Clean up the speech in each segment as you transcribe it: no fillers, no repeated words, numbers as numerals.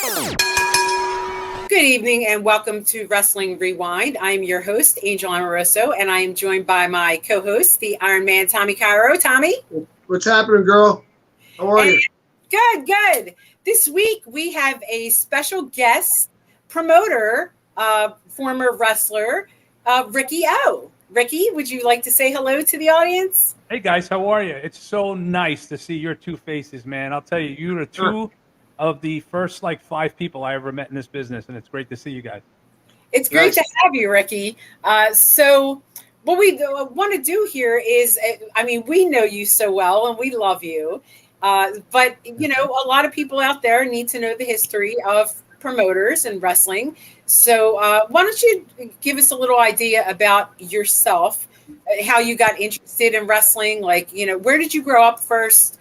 Good evening and welcome to Wrestling Rewind. I'm your host, Angel Amoroso, and I am joined by my co-host, the Iron Man, Tommy Cairo. Tommy? What's happening, girl? How are you? Good. This week we have a special guest, promoter, former wrestler, Ricky O. Ricky, would you like to say hello to the audience? Hey guys, how are you? It's so nice to see your two faces, man. I'll tell you, you're two of the first 5 people I ever met in this business, and it's great to see you guys. It's great to have you, Ricky. So what we want to do here is, we know you so well and we love you. But, a lot of people out there need to know the history of promoters and wrestling. So why don't you give us a little idea about yourself, how you got interested in wrestling? Where did you grow up first?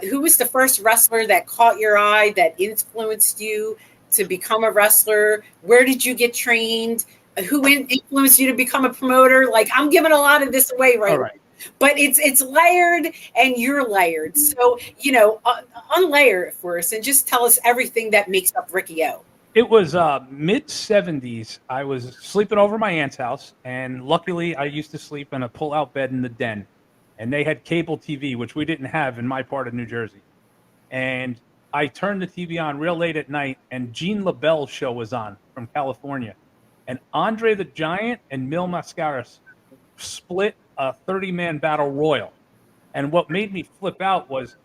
Who was the first wrestler that caught your eye, that influenced you to become a wrestler? Where did you get trained? Who influenced you to become a promoter? I'm giving a lot of this away right now. But it's layered and you're layered. So, unlayer it for us and just tell us everything that makes up Ricky O. It was mid-'70s. I was sleeping over my aunt's house, and luckily I used to sleep in a pull-out bed in the den. And they had cable TV, which we didn't have in my part of New Jersey. And I turned the TV on real late at night, and Gene LaBelle's show was on from California. And Andre the Giant and Mil Mascaras split a 30-man battle royal. And what made me flip out was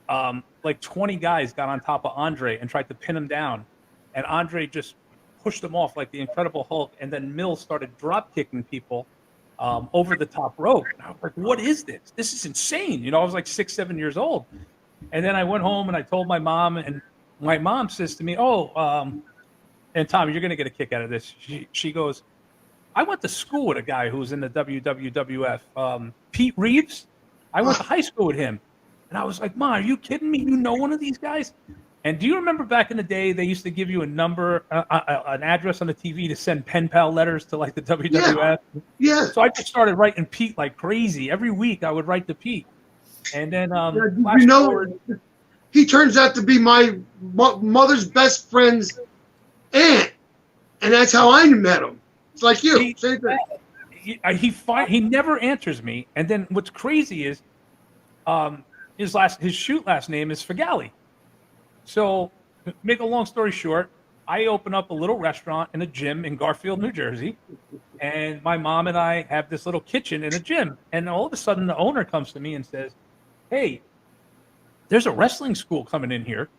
20 guys got on top of Andre and tried to pin him down. And Andre just pushed them off like the Incredible Hulk. And then Mil started drop-kicking people over the top rope. And I was like, what is this? This is insane. I was 6, 7 years old. And then I went home and I told my mom, and my mom says to me, and Tommy, you're going to get a kick out of this. She goes, I went to school with a guy who was in the WWF, Pete Reeves. I went to high school with him. And I was like, Mom, are you kidding me? You know one of these guys? And do you remember back in the day, they used to give you a number, an address on the TV to send pen pal letters to the WWF? Yeah. So I just started writing Pete like crazy. Every week I would write to Pete. And then, he turns out to be my mother's best friend's aunt. And that's how I met him. It's like you. Same thing. He never answers me. And then what's crazy is his shoot last name is Fagali. So, make a long story short, I open up a little restaurant in a gym in Garfield, New Jersey, and my mom and I have this little kitchen in a gym. And all of a sudden, the owner comes to me and says, hey, there's a wrestling school coming in here,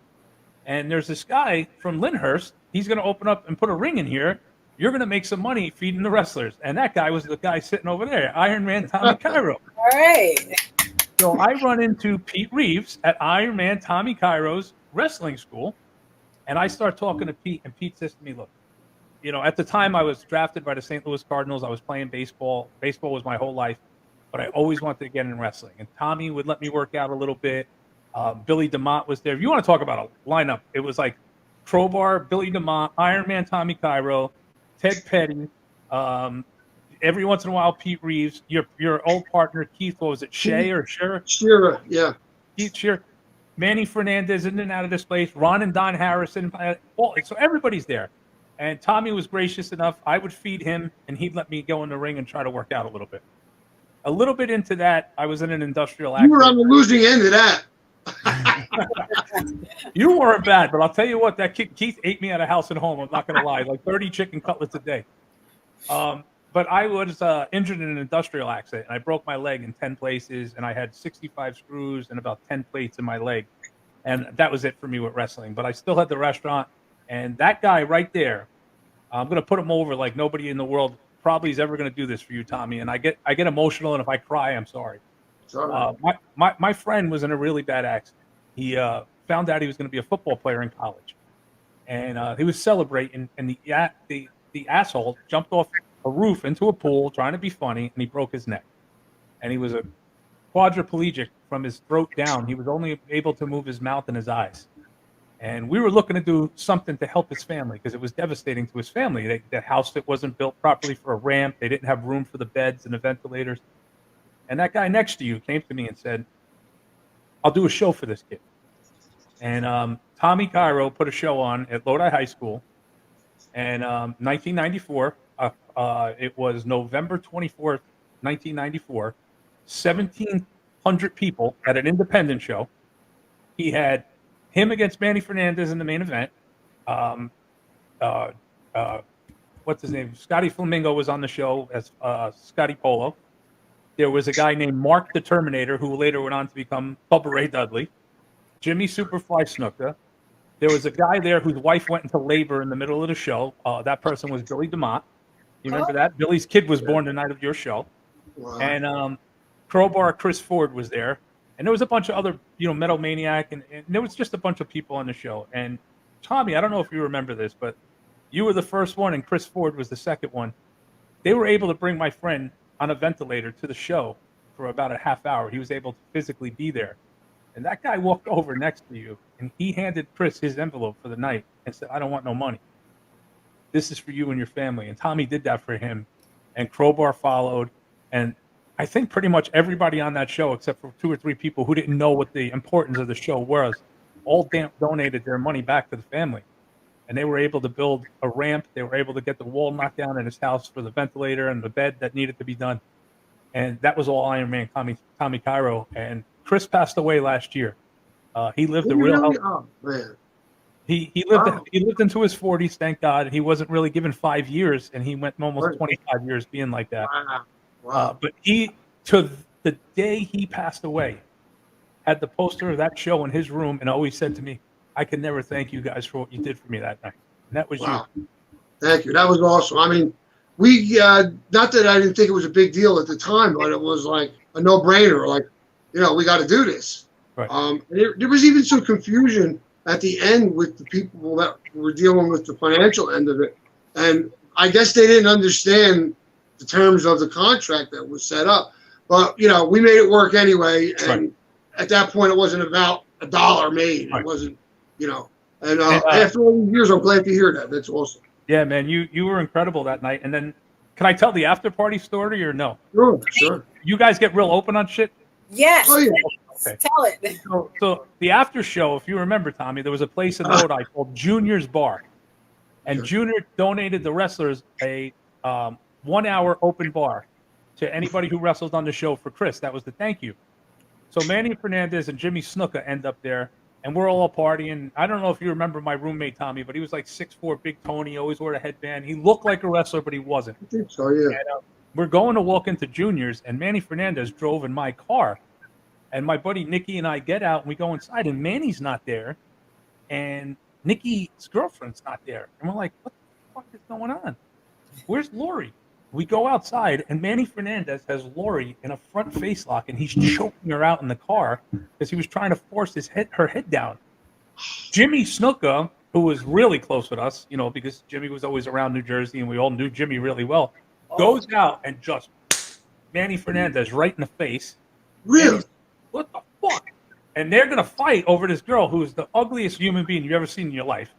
and there's this guy from Lyndhurst. He's going to open up and put a ring in here. You're going to make some money feeding the wrestlers. And that guy was the guy sitting over there, Iron Man Tommy Cairo. All right. So I run into Pete Reeves at Iron Man Tommy Cairo's wrestling school, and I start talking to Pete, and Pete says to me, look, at the time I was drafted by the St. Louis Cardinals. I was playing baseball. Baseball was my whole life, but I always wanted to get in wrestling. And Tommy would let me work out a little bit. Billy DeMott was there. If you want to talk about a lineup, it was like Crowbar, Billy DeMott, Iron Man Tommy Cairo, Ted Petty, every once in a while Pete Reeves, your old partner Keith, what was it, Shea or Shearer? Shearer, yeah. Keith Shearer. Manny Fernandez in and out of this place, Ron and Don Harrison. So everybody's there. And Tommy was gracious enough. I would feed him, and he'd let me go in the ring and try to work out a little bit. A little bit into that, I was in an industrial accident. You were on the losing end of that. You weren't bad, but I'll tell you what, that kid, Keith ate me at a house and home. I'm not going to lie, 30 chicken cutlets a day. But I was injured in an industrial accident, and I broke my leg in 10 places, and I had 65 screws and about 10 plates in my leg. And that was it for me with wrestling. But I still had the restaurant, and that guy right there, I'm going to put him over like nobody in the world probably is ever going to do this for you, Tommy. And I get emotional, and if I cry, I'm sorry. My friend was in a really bad accident. He found out he was going to be a football player in college, and he was celebrating, and the asshole jumped off a roof into a pool trying to be funny, and he broke his neck. And he was a quadriplegic from his throat down. He was only able to move his mouth and his eyes. And we were looking to do something to help his family because it was devastating to his family. The house that wasn't built properly for a ramp. They didn't have room for the beds and the ventilators. And that guy next to you came to me and said, I'll do a show for this kid. And Tommy Cairo put a show on at Lodi High School. And 1994, it was November 24th, 1994, 1,700 people at an independent show. He had him against Manny Fernandez in the main event. What's his name? Scotty Flamingo was on the show as Scotty Polo. There was a guy named Mark the Terminator who later went on to become Bubba Ray Dudley. Jimmy Superfly Snuka. There was a guy there whose wife went into labor in the middle of the show. That person was Billy DeMott. You remember that? Billy's kid was born the night of your show. Wow. And Crowbar Chris Ford was there. And there was a bunch of other, Metal Maniac. And there was just a bunch of people on the show. And Tommy, I don't know if you remember this, but you were the first one and Chris Ford was the second one. They were able to bring my friend on a ventilator to the show for about a half hour. He was able to physically be there. And that guy walked over next to you, and he handed Chris his envelope for the night and said, I don't want no money. This is for you and your family. And Tommy did that for him, and Crowbar followed. And I think pretty much everybody on that show, except for 2 or 3 people who didn't know what the importance of the show was, all donated their money back to the family. And they were able to build a ramp. They were able to get the wall knocked down in his house for the ventilator and the bed that needed to be done. And that was all Iron Man Tommy Cairo. And Chris passed away last year. He lived a real healthy. Oh, man. He lived into his 40s, thank God. He wasn't really given 5 years, and he went almost 25 years being like that. Wow. But he, to the day he passed away, had the poster of that show in his room and always said to me, I can never thank you guys for what you did for me that night. And that was you. Thank you. That was awesome. I mean, we, not that I didn't think it was a big deal at the time, but it was like a no-brainer. Like, we got to do this. Right. There was even some confusion at the end with the people that were dealing with the financial end of it. And I guess they didn't understand the terms of the contract that was set up. But, we made it work anyway. And at that point, it wasn't about $1 made. It wasn't, And after all these years, I'm glad to hear that. That's awesome. Yeah, man, you were incredible that night. And then, can I tell the after party story or no? Sure. You guys get real open on shit? Yes. Oh, yeah. Okay. Tell it. So the after show, if you remember, Tommy, there was a place in Lodi called Junior's Bar, and Junior donated the wrestlers a 1-hour open bar to anybody who wrestled on the show for Chris. That was the thank you. So Manny Fernandez and Jimmy Snuka end up there, and we're all partying. I don't know if you remember my roommate Tommy, but he was like 6'4", big Tony, always wore a headband. He looked like a wrestler, but he wasn't. I think so, yeah. And, we're going to walk into Junior's, and Manny Fernandez drove in my car. And my buddy Nikki and I get out, and we go inside, and Manny's not there, and Nikki's girlfriend's not there. And we're like, what the fuck is going on? Where's Lori? We go outside, and Manny Fernandez has Lori in a front face lock, and he's choking her out in the car because he was trying to force her head down. Jimmy Snuka, who was really close with us, because Jimmy was always around New Jersey, and we all knew Jimmy really well, goes out and just Manny Fernandez right in the face. Really? What the fuck? And they're going to fight over this girl who's the ugliest human being you've ever seen in your life.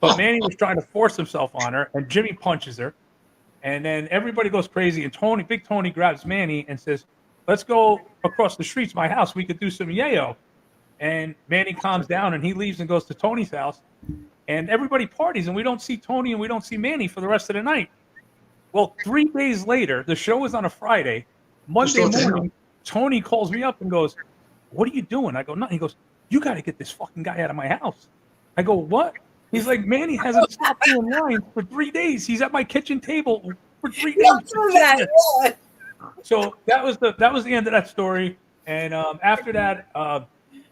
But Manny was trying to force himself on her, and Jimmy punches her. And then everybody goes crazy, and Big Tony grabs Manny and says, let's go across the street to my house. We could do some yayo. And Manny calms down, and he leaves and goes to Tony's house. And everybody parties, and we don't see Tony and we don't see Manny for the rest of the night. Well, 3 days later, the show was on a Friday. Monday morning, Tony calls me up and goes, what are you doing? I go, nothing. He goes, you got to get this fucking guy out of my house. I go, what? He's like, Manny hasn't stopped doing lines for 3 days. He's at my kitchen table for 3 days. So that was the end of that story. And after that,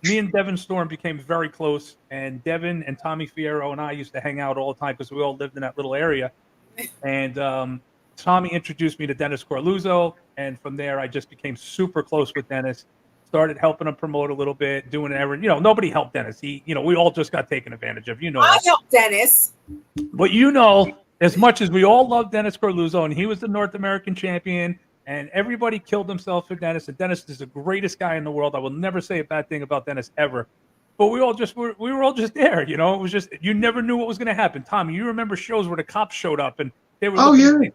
me and Devin Storm became very close. And Devin and Tommy Fierro and I used to hang out all the time because we all lived in that little area. And Tommy introduced me to Dennis Corluzzo. And from there, I just became super close with Dennis. Started helping him promote a little bit, doing everything. Nobody helped Dennis. We all just got taken advantage of. I helped Dennis. But as much as we all loved Dennis Corluzzo, and he was the North American champion, and everybody killed themselves for Dennis, and Dennis is the greatest guy in the world. I will never say a bad thing about Dennis ever. But we were all just there. It was just, you never knew what was going to happen. Tommy, you remember shows where the cops showed up and they were you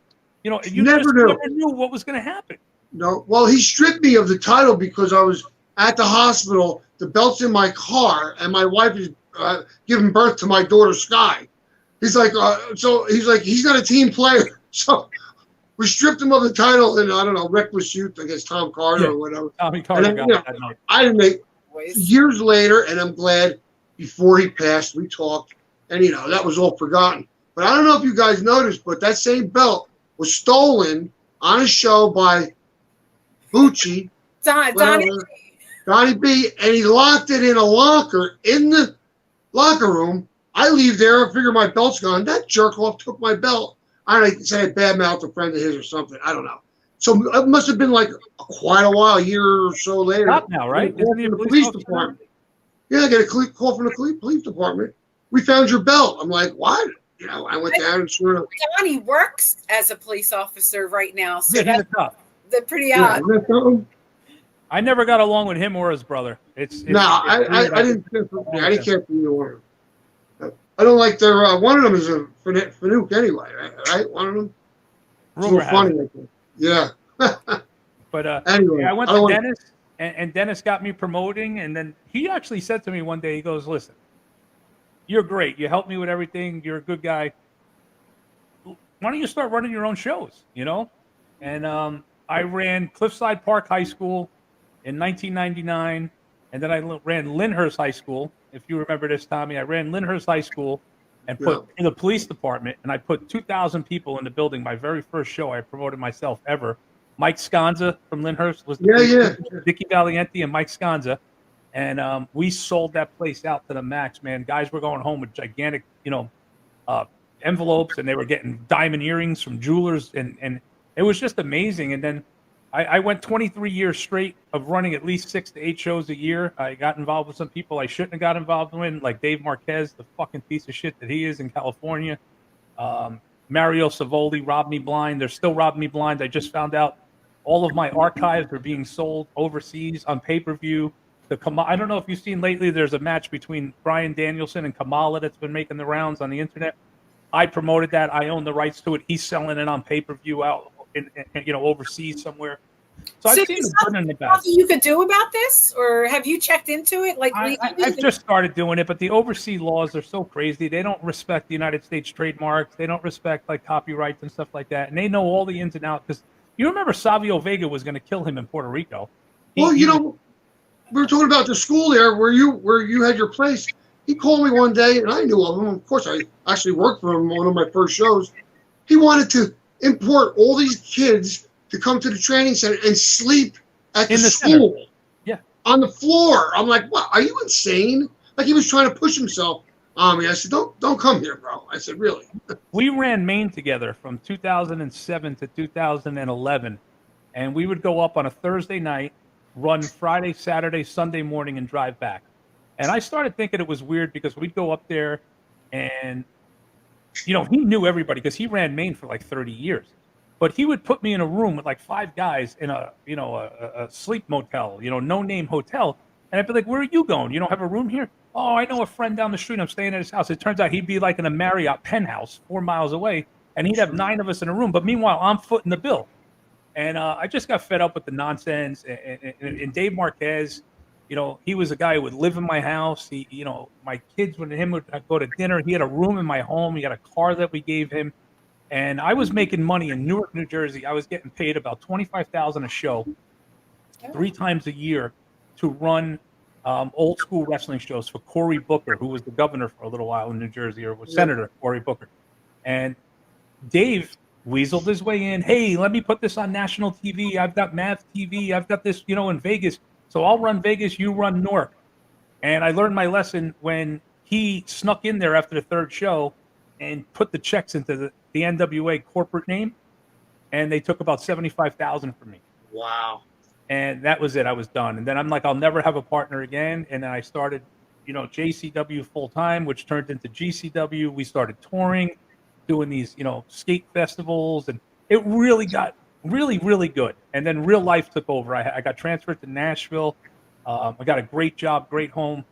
never knew what was going to happen. No, well, he stripped me of the title because I was at the hospital. the belt's in my car, and my wife is giving birth to my daughter Sky. He's like, so he's like, he's not a team player. So we stripped him of the title in, I don't know, reckless youth, I guess Tom Carter or whatever. Tommy Carter then, got you know, that night. I didn't make years later, and I'm glad before he passed, we talked, and you know, that was all forgotten. But I don't know if you guys noticed, but that same belt was stolen on a show by Bucci, Donnie B, and he locked it in a locker in the locker room. I leave there, I figure my belt's gone. That jerk off took my belt. I don't know, say a bad mouth a friend of his or something. I don't know. So it must have been like quite a while, a year or so later. Stop now, right? Isn't he a police department? Yeah, I get a call from the police department. We found your belt. I'm like, what? You know, I went down and sort of. Donnie works as a police officer right now. So Yeah, he's tough. They're pretty odd. I never got along with him or his brother. I didn't care for either one. I don't like their. One of them is a Fanuc anyway, right? One of them. It's a little funny, I think. Yeah. But anyway, yeah, I went to Dennis, and Dennis got me promoting, and then he actually said to me one day, he goes, "Listen, you're great. You helped me with everything. You're a good guy. Why don't you start running your own shows? You know?" And I ran Cliffside Park High School in 1999, and then I ran Lyndhurst High School. If you remember this, Tommy, I ran Lyndhurst High School and put in the police department, and I put 2,000 people in the building. My very first show, I promoted myself ever. Mike Sconza from Lyndhurst was Dickie Valiente and Mike Sconza, and we sold that place out to the max. Man, guys were going home with gigantic, envelopes, and they were getting diamond earrings from jewelers, and it was just amazing. And then I went 23 years straight of running at least 6 to 8 shows a year. I got involved with some people I shouldn't have got involved in, like Dave Marquez, the fucking piece of shit that he is in California. Mario Savoli robbed me blind. They're still robbing me blind. I just found out all of my archives are being sold overseas on pay-per-view. I don't know if you've seen lately, there's a match between Bryan Danielson and Kamala that's been making the rounds on the internet. I promoted that. I own the rights to it. He's selling it on pay-per-view out overseas somewhere. So I've seen the good and the bad. Nothing you could do about this, or have you checked into it? Like I've just started doing it, but the overseas laws are so crazy. They don't respect the United States trademarks. They don't respect like copyrights and stuff like that. And they know all the ins and outs. Because you remember Savio Vega was going to kill him in Puerto Rico. We were talking about the school there where you had your place. He called me one day, and I knew of him. Of course, I actually worked for him on one of my first shows. He wanted to import all these kids to come to the training center and sleep at the school. Center. Yeah. On the floor. I'm like, what? Are you insane? Like he was trying to push himself on me. I said, don't come here, bro. I said, really? We ran Maine together from 2007 to 2011, and we would go up on a Thursday night, run Friday, Saturday, Sunday morning, and drive back. And I started thinking it was weird because we'd go up there and, he knew everybody because he ran Maine for like 30 years. But he would put me in a room with like 5 guys in a sleep motel, no-name hotel. And I'd be like, where are you going? You don't have a room here? Oh, I know a friend down the street. I'm staying at his house. It turns out he'd be like in a Marriott penthouse 4 miles away, and he'd have 9 of us in a room. But meanwhile, I'm footing the bill. And I just got fed up with the nonsense. And Dave Marquez, he was a guy who would live in my house. My kids, when him would go to dinner, he had a room in my home. He had a car that we gave him. And I was making money in Newark, New Jersey. I was getting paid about $25,000 a show 3 times a year to run old school wrestling shows for Cory Booker, who was the governor for a little while in New Jersey, or was Senator Cory Booker. And Dave weaseled his way in. Hey, let me put this on national TV. I've got Math TV. I've got this, in Vegas. So I'll run Vegas. You run Newark. And I learned my lesson when he snuck in there after the 3rd show and put the checks into the NWA corporate name, and they took about $75,000 from me. Wow. And that was it. I was done. And then I'm like, I'll never have a partner again. And then I started, JCW full time, which turned into GCW. We started touring, doing these, skate festivals, and it really got really, really good. And then real life took over. I got transferred to Nashville. I got a great job, great home.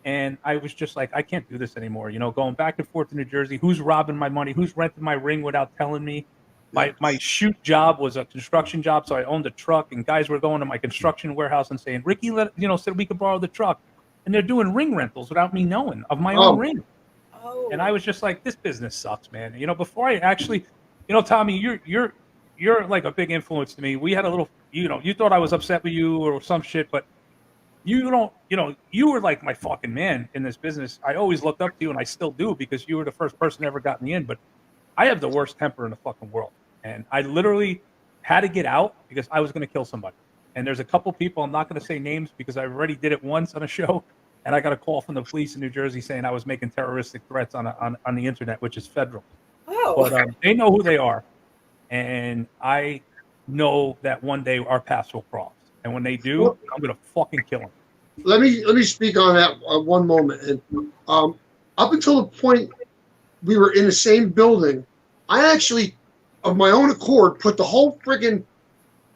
And I was just like, I can't do this anymore. Going back and forth to New Jersey, who's robbing my money? Who's renting my ring without telling me? My shoot job was a construction job, so I owned a truck, and guys were going to my construction warehouse and saying, Ricky, said we could borrow the truck. and they're doing ring rentals without me knowing of my Oh. own ring. Oh. And I was just like, this business sucks, man. You know, before I actually, you know, Tommy, you're like a big influence to me. We had a little, you know, you thought I was upset with you or some shit, but you don't, you know, you were like my fucking man in this business. I always looked up to you, and I still do, because you were the first person that ever got me in. But I have the worst temper in the fucking world, and I literally had to get out because I was going to kill somebody. And there's a couple people, I'm not going to say names because I already did it once on a show, and I got a call from the police in New Jersey saying I was making terroristic threats on the internet, which is federal. Oh. But they know who they are, and I know that one day our paths will cross. And when they do, I'm gonna fucking kill them. Let me speak on that one moment. And up until the point we were in the same building, I actually, of my own accord, put the whole friggin'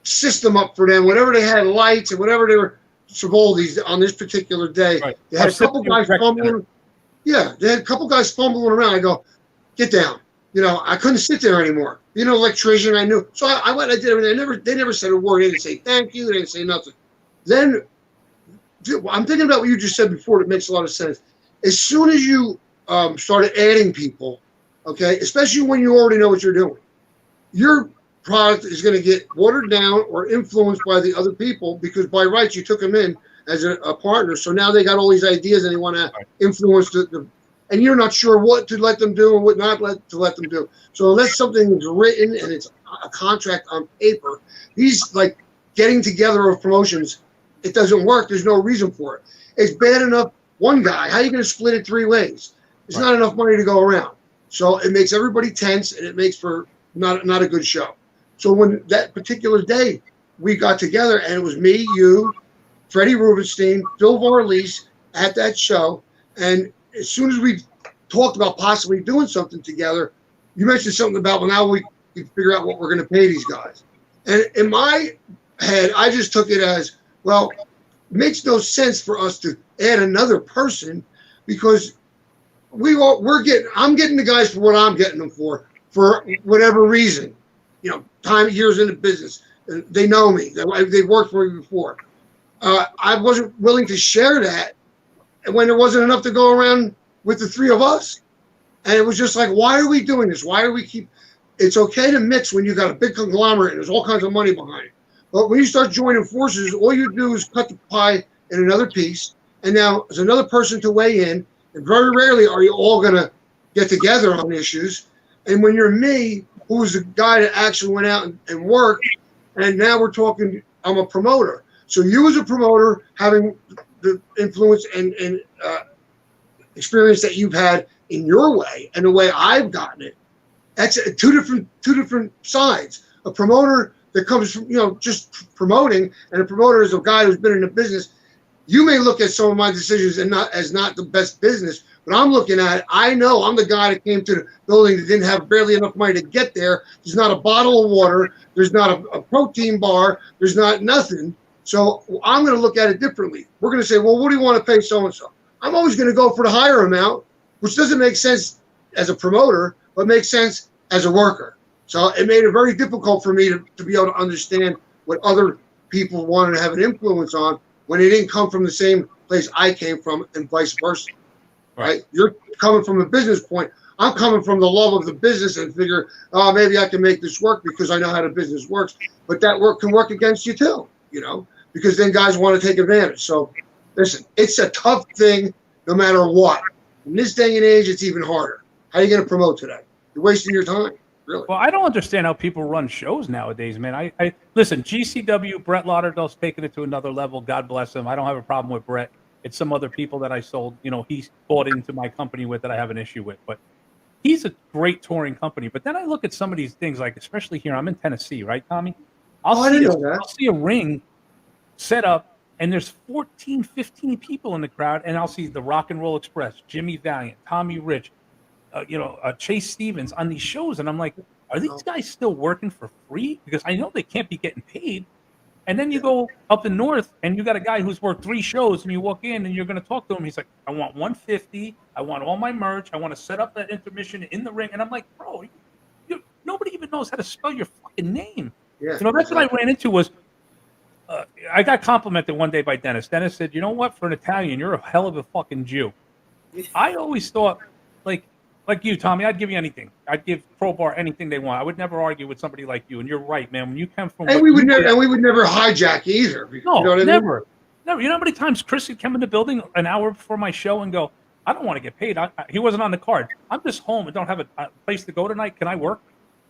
system up for them. Whatever they had, lights and whatever they were, Savoldi's on this particular day. Right. They had a couple guys fumbling. Yeah, they had a couple guys fumbling around. I go, get down. You know, I couldn't sit there anymore. You know, electrician, I knew. So I went, I did everything. They never said a word. They didn't say thank you. They didn't say nothing. Then I'm thinking about what you just said before. That makes a lot of sense. As soon as you started adding people, okay, especially when you already know what you're doing, your product is going to get watered down or influenced by the other people, because by rights you took them in as a partner. So now they got all these ideas and they want to influence the and you're not sure what to let them do and what not to let them do. So unless something is written and it's a contract on paper, these like getting together of promotions, it doesn't work. There's no reason for it. It's bad enough one guy. How are you going to split it three ways? There's not enough money to go around. So it makes everybody tense, and it makes for not a good show. So when that particular day we got together, and it was me, you, Freddie Rubenstein, Phil Varlese at that show, and as soon as we talked about possibly doing something together, you mentioned something about, well, now we can figure out what we're going to pay these guys. And in my head, I just took it as, well, it makes no sense for us to add another person, because I'm getting the guys for what I'm getting them for whatever reason. You know, time, years in the business. They know me. They've worked for me before. I wasn't willing to share that when there wasn't enough to go around with the three of us. And it was just like, why are we doing this? Why are we it's okay to mix when you got a big conglomerate and there's all kinds of money behind it. But when you start joining forces, all you do is cut the pie in another piece. And now there's another person to weigh in. And very rarely are you all going to get together on issues. And when you're me, who was the guy that actually went out and worked, and now we're talking, I'm a promoter. So you as a promoter, having the influence and experience that you've had in your way and the way I've gotten it, that's two different sides. A promoter that comes from, you know, just promoting, and a promoter is a guy who's been in the business. You may look at some of my decisions and not the best business, but I'm looking at it. I know I'm the guy that came to the building that didn't have barely enough money to get there. There's not a bottle of water. There's not a protein bar. There's not nothing. So I'm going to look at it differently. We're going to say, well, what do you want to pay so-and-so? I'm always going to go for the higher amount, which doesn't make sense as a promoter, but makes sense as a worker. So it made it very difficult for me to be able to understand what other people wanted to have an influence on when it didn't come from the same place I came from, and vice versa. Right? You're coming from a business point. I'm coming from the love of the business and figure, oh, maybe I can make this work because I know how the business works. But that work can work against you too, you know, because then guys want to take advantage. So listen, it's a tough thing no matter what. In this day and age, it's even harder. How are you going to promote today? You're wasting your time, really. Well, I don't understand how people run shows nowadays, man. I listen, GCW, Brett Lauderdale's taking it to another level. God bless him. I don't have a problem with Brett. It's some other people that I sold, you know, he's bought into my company with that I have an issue with. But he's a great touring company. But then I look at some of these things, like especially here, I'm in Tennessee, right, Tommy? I'll see a ring set up, and there's 14, 15 people in the crowd, and I'll see the Rock and Roll Express, Jimmy Valiant, Tommy Rich, Chase Stevens on these shows. And I'm like, are these guys still working for free? Because I know they can't be getting paid. And then you go up the north, and you got a guy who's worked 3 shows, and you walk in, and you're going to talk to him. He's like, I want 150. I want all my merch. I want to set up that intermission in the ring. And I'm like, bro, nobody even knows how to spell your fucking name. Yeah, you know, that's what I ran into was I got complimented one day by Dennis. Dennis said, "You know what? For an Italian, you're a hell of a fucking Jew." I always thought, like you, Tommy, I'd give you anything. I'd give Crowbar anything they want. I would never argue with somebody like you. And you're right, man. When you come from, and we would never hijack either. No, you know what never. I mean? Never. You know how many times Chris would come in the building an hour before my show and go, "I don't want to get paid. He wasn't on the card. I'm just home and don't have a place to go tonight. Can I work?"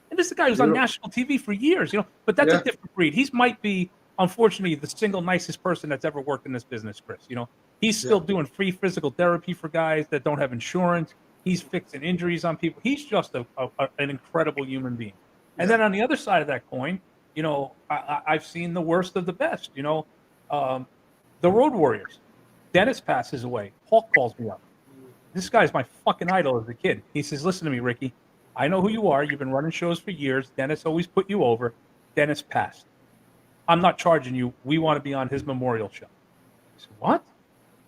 And this is the guy who's on national TV for years, But that's a different breed. He might be, unfortunately, the single nicest person that's ever worked in this business, Chris. He's still doing free physical therapy for guys that don't have insurance. He's fixing injuries on people. He's just an incredible human being. And then on the other side of that coin, I've seen the worst of the best. The Road Warriors. Dennis passes away. Hawk calls me up. This guy's my fucking idol as a kid. He says, "Listen to me, Ricky. I know who you are. You've been running shows for years. Dennis always put you over. Dennis passed. I'm not charging you. We want to be on his memorial show." I said, "What?"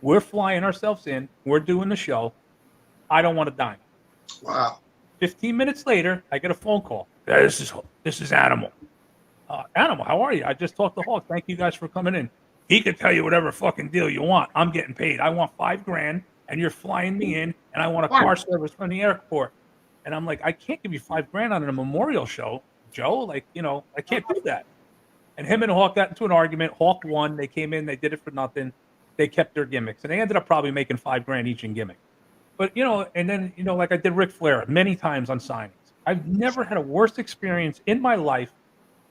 "We're flying ourselves in. We're doing the show. I don't want a dime." Wow. 15 minutes later, I get a phone call. This is Animal. Animal, how are you? I just talked to Hawk. Thank you guys for coming in. He could tell you whatever fucking deal you want. I'm getting paid. I want $5,000, and you're flying me in, and I want a car service from the airport. And I'm like, I can't give you $5,000 on a memorial show, Joe. I can't do that. And him and Hawk got into an argument. Hawk won. They came in. They did it for nothing. They kept their gimmicks, and they ended up probably making $5,000 each in gimmick. But and then like I did Ric Flair many times on signings. I've never had a worse experience in my life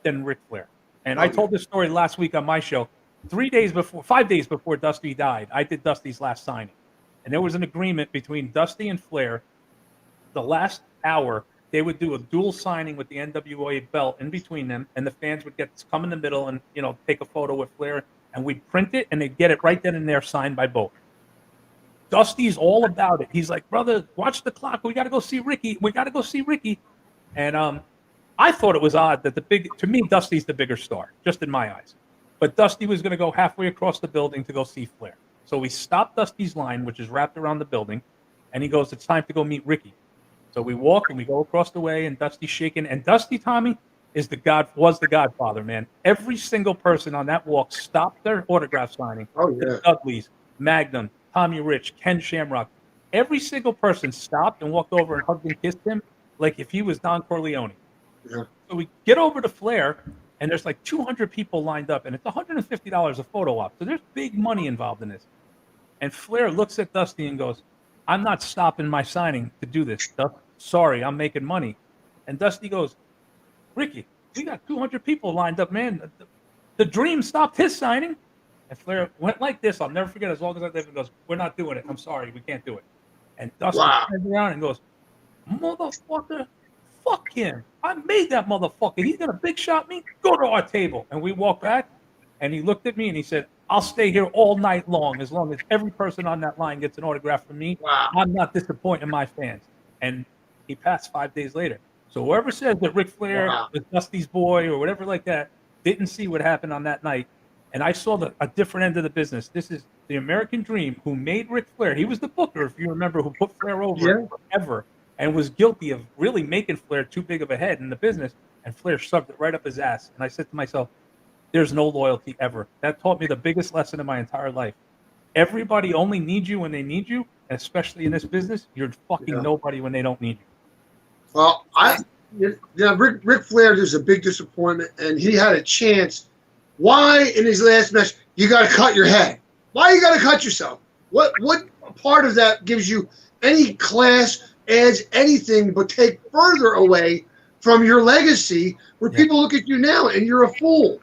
than Ric Flair. And I told this story last week on my show. 5 days before Dusty died, I did Dusty's last signing, and there was an agreement between Dusty and Flair. The last hour, they would do a dual signing with the NWA belt in between them, and the fans would come in the middle and take a photo with Flair, and we'd print it, and they'd get it right then and there signed by both. Dusty's all about it. He's like, "Brother, watch the clock. We got to go see Ricky. And I thought it was odd that to me, Dusty's the bigger star, just in my eyes. But Dusty was going to go halfway across the building to go see Flair. So we stopped Dusty's line, which is wrapped around the building, and he goes, "It's time to go meet Ricky." So we walk and we go across the way, and Dusty's shaking. And Dusty, Tommy, was the Godfather, man. Every single person on that walk stopped their autograph signing. Oh, yeah. The Dudleys, Magnum, Tommy Rich, Ken Shamrock. Every single person stopped and walked over and hugged and kissed him like if he was Don Corleone. Yeah. So we get over to Flair, and there's like 200 people lined up, and it's $150 a photo op. So there's big money involved in this. And Flair looks at Dusty and goes, "I'm not stopping my signing to do this. Sorry, I'm making money." And Dusty goes, "Ricky, we got 200 people lined up, man. The Dream stopped his signing." And Flair went like this. I'll never forget as long as I live. And goes, "We're not doing it. I'm sorry. We can't do it." And Dusty turns around and goes, "Motherfucker, fuck him. I made that motherfucker. He's going to big shot me. Go to our table." And we walked back, and he looked at me and he said, "I'll stay here all night long as every person on that line gets an autograph from me. Wow. I'm not disappointing my fans." And he passed 5 days later. So whoever says that Ric Flair was Dusty's boy or whatever like that didn't see what happened on that night. And I saw a different end of the business. This is the American Dream who made Ric Flair. He was the booker, if you remember, who put Flair over forever and was guilty of really making Flair too big of a head in the business. And Flair shoved it right up his ass. And I said to myself, there's no loyalty ever. That taught me the biggest lesson in my entire life. Everybody only needs you when they need you, and especially in this business, you're fucking nobody when they don't need you. Well, Ric Flair is a big disappointment, and he had a chance. Why, in his last match, you got to cut your head? Why you got to cut yourself? What part of that gives you any class, adds anything but take further away from your legacy, where people look at you now and you're a fool,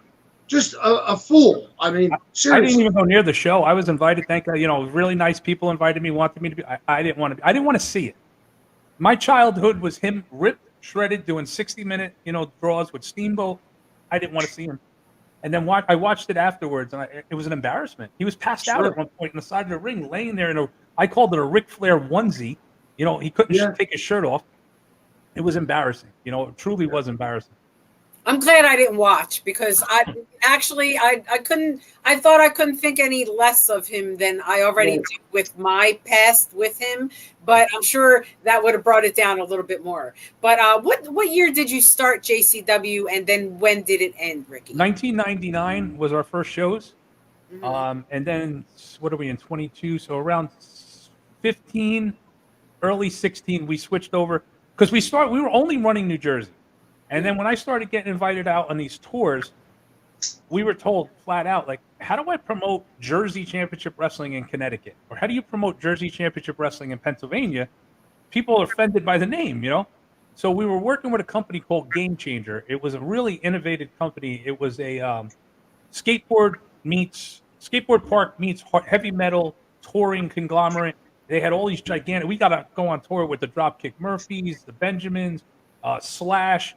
just a fool. I mean, seriously. I didn't even go near the show. I was invited. Thank God, really nice people invited me, wanted me to be. I didn't want to. I didn't want to see it. My childhood was him ripped, shredded, doing 60-minute, draws with Steamboat. I didn't want to see him. And then I watched it afterwards, and it was an embarrassment. He was passed out at one point on the side of the ring, laying there I called it a Ric Flair onesie. He couldn't take his shirt off. It was embarrassing. It truly was embarrassing. I'm glad I didn't watch because I couldn't. I thought I couldn't think any less of him than I already do with my past with him. But I'm sure that would have brought it down a little bit more. But what year did you start JCW, and then when did it end, Ricky? 1999 was our first shows. Mm-hmm. And then what are we in 22? So around 15, early 16, we switched over because we were only running New Jersey. And then when I started getting invited out on these tours, we were told flat out, like, how do I promote Jersey Championship Wrestling in Connecticut? Or how do you promote Jersey Championship Wrestling in Pennsylvania? People are offended by the name, you know? So we were working with a company called Game Changer. It was a really innovative company. It was a skateboard park meets heavy metal touring conglomerate. They had all these gigantic. We got to go on tour with the Dropkick Murphys, the Benjamins, Slash,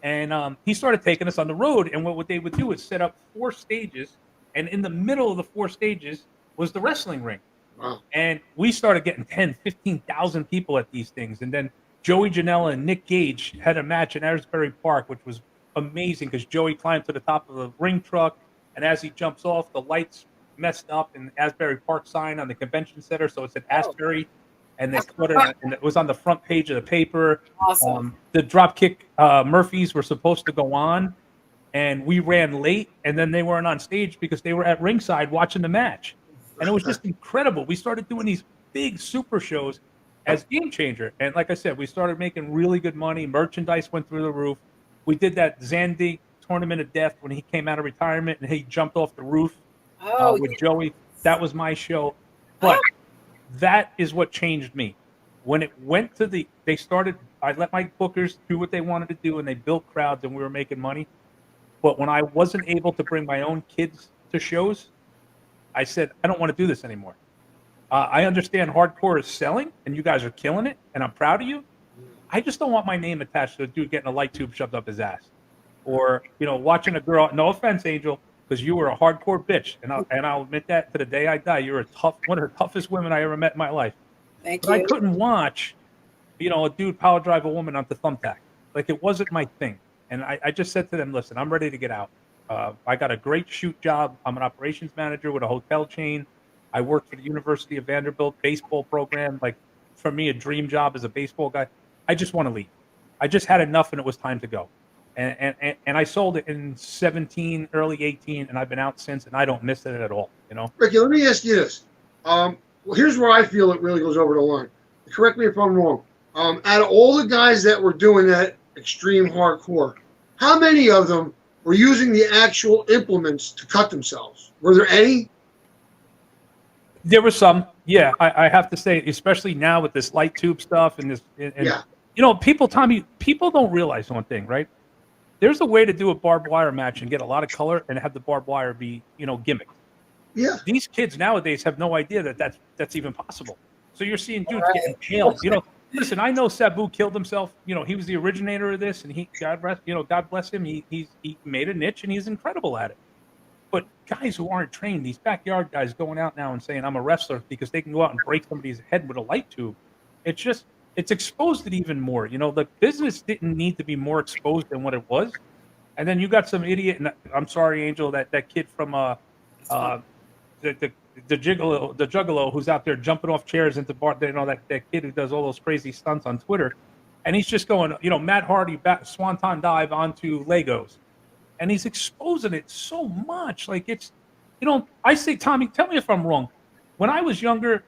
and he started taking us on the road. And what they would do is set up 4 stages, and in the middle of the 4 stages was the wrestling ring. Wow. And we started getting 10, 15,000 people at these things. And then Joey Janela and Nick Gage had a match in Asbury Park, which was amazing because Joey climbed to the top of the ring truck, and as he jumps off, the lights messed up in Asbury Park sign on the convention center, so it said Asbury, and they put it, and it was on the front page of the paper. Awesome. The Dropkick Murphys were supposed to go on, and we ran late, and then they weren't on stage because they were at ringside watching the match, and it was just incredible. We started doing these big super shows as Game Changer, and like I said, we started making really good money. Merchandise went through the roof. We did that Zandig Tournament of Death when he came out of retirement and he jumped off the roof with Joey. That was my show. But that is what changed me. When it went to I let my bookers do what they wanted to do, and they built crowds, and we were making money. But when I wasn't able to bring my own kids to shows, I said, I don't want to do this anymore. I understand hardcore is selling, and you guys are killing it, and I'm proud of you. I just don't want my name attached to a dude getting a light tube shoved up his ass. Or, watching a girl, no offense, Angel, because you were a hardcore bitch. And I'll admit that to the day I die. You're one of the toughest women I ever met in my life. Thank you. I couldn't watch, a dude power drive a woman onto thumbtack. Like, it wasn't my thing. And I just said to them, listen, I'm ready to get out. I got a great shoot job. I'm an operations manager with a hotel chain. I work for the University of Vanderbilt baseball program. Like, for me, a dream job as a baseball guy. I just want to leave. I just had enough, and it was time to go. And I sold it in 17, early 18, and I've been out since, and I don't miss it at all. Ricky, let me ask you this. Well, here's where I feel it really goes over the line. Correct me if I'm wrong. Out of all the guys that were doing that extreme hardcore, how many of them were using the actual implements to cut themselves? Were there any? There were some, yeah. I have to say, especially now with this light tube stuff and this, yeah. Tommy, people don't realize one thing, right? There's a way to do a barbed wire match and get a lot of color and have the barbed wire be, gimmicked. Yeah. These kids nowadays have no idea that that's even possible. So you're seeing dudes getting impaled. Listen, I know Sabu killed himself. He was the originator of this, and God bless him. He made a niche, and he's incredible at it. But guys who aren't trained, these backyard guys going out now and saying I'm a wrestler because they can go out and break somebody's head with a light tube. It's exposed it even more. The business didn't need to be more exposed than what it was. And then you got some idiot, and I'm sorry, Angel, that kid from the juggalo who's out there jumping off chairs into bar. That kid who does all those crazy stunts on Twitter, and he's just going, Matt Hardy swanton dive onto Legos, and he's exposing it so much. Like it's, I say, Tommy, tell me if I'm wrong. When I was younger,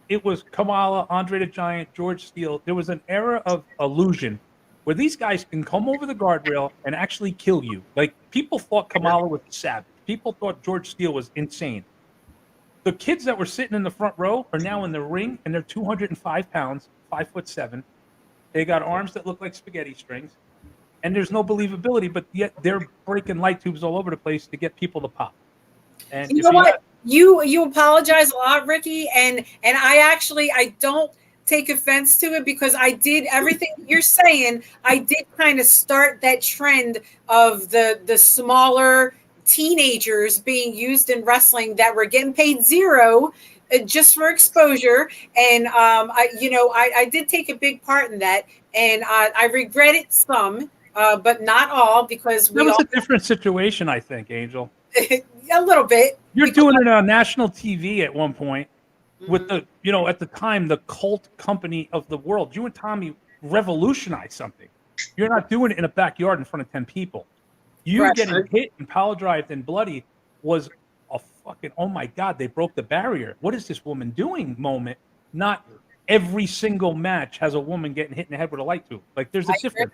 it was Kamala, Andre the Giant, George Steele. There was an era of illusion where these guys can come over the guardrail and actually kill you. Like, people thought Kamala was savage. People thought George Steele was insane. The kids that were sitting in the front row are now in the ring, and they're 205 pounds, 5'7". They got arms that look like spaghetti strings, and there's no believability, but yet they're breaking light tubes all over the place to get people to pop. And you know what? You apologize a lot, Ricky, and I don't take offense to it because I did everything you're saying. I did kind of start that trend of the smaller teenagers being used in wrestling that were getting paid zero just for exposure, and I did take a big part in that, and I regret it some. but not all, because That we was all a different situation, I think, Angel. a little bit. You're doing it on national TV at one point with Mhm. the, at the time, the cult company of the world. You and Tommy revolutionized something. You're not doing it in a backyard in front of 10 people. You Right. getting hit and power drived and bloody was a fucking, oh my God, they broke the barrier. What is this woman doing moment? Not every single match has a woman getting hit in the head with a light tube. Like, there's a I difference.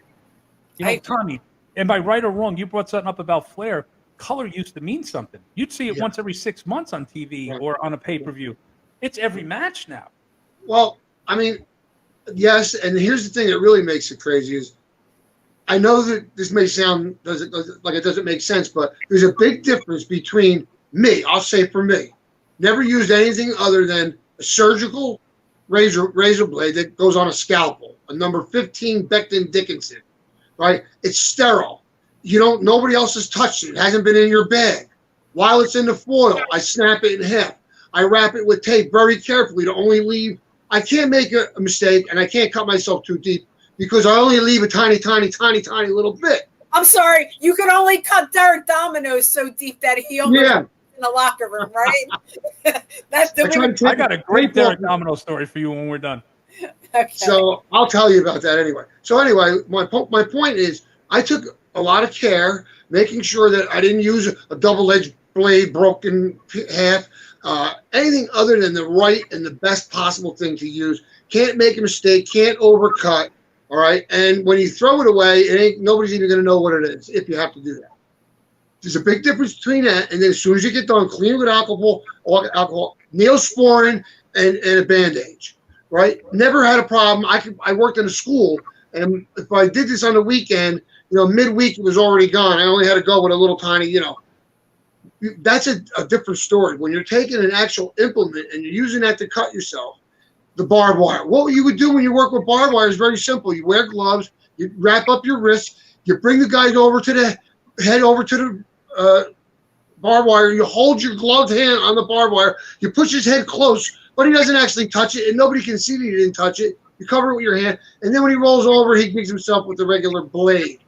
agree. I agree. Tommy, am I right or wrong? You brought something up about Flair. Color used to mean something. You'd see it Yeah. once every 6 months on TV Right. or on a pay-per-view. It's every match now. Well, I mean, yes, and here's the thing that really makes it crazy is I know that this may sound like it doesn't make sense, but there's a big difference between me. I'll say for me, never used anything other than a surgical razor blade that goes on a scalpel, a number 15 Becton Dickinson, right? It's sterile. Nobody else has touched it. It hasn't been in your bag. While it's in the foil, I snap it in half. I wrap it with tape very carefully to only leave. I can't make a mistake, and I can't cut myself too deep because I only leave a tiny, tiny, tiny, tiny little bit. I'm sorry, you could only cut Derek Domino's so deep that he almost Yeah. in the locker room, right? That's the way. I got a great Derek Domino story for you when we're done. Okay. So I'll tell you about that anyway. So anyway, my point is I took a lot of care making sure that I didn't use a double-edged blade broken half, anything other than the right and the best possible thing to use. Can't make a mistake, can't overcut, all right? And when you throw it away, nobody's even going to know what it is if you have to do that. There's a big difference between that, and then as soon as you get done, clean with alcohol, Neosporin, and a bandage, right? Never had a problem. I worked in a school, and if I did this on the weekend, midweek it was already gone. I only had to go with a little tiny, That's a different story. When you're taking an actual implement and you're using that to cut yourself, the barbed wire. What you would do when you work with barbed wire is very simple. You wear gloves, you wrap up your wrists, you bring the guys over to the barbed wire, you hold your gloved hand on the barbed wire, you push his head close, but he doesn't actually touch it, and nobody can see that he didn't touch it. You cover it with your hand, and then when he rolls over, he gigs himself with the regular blade.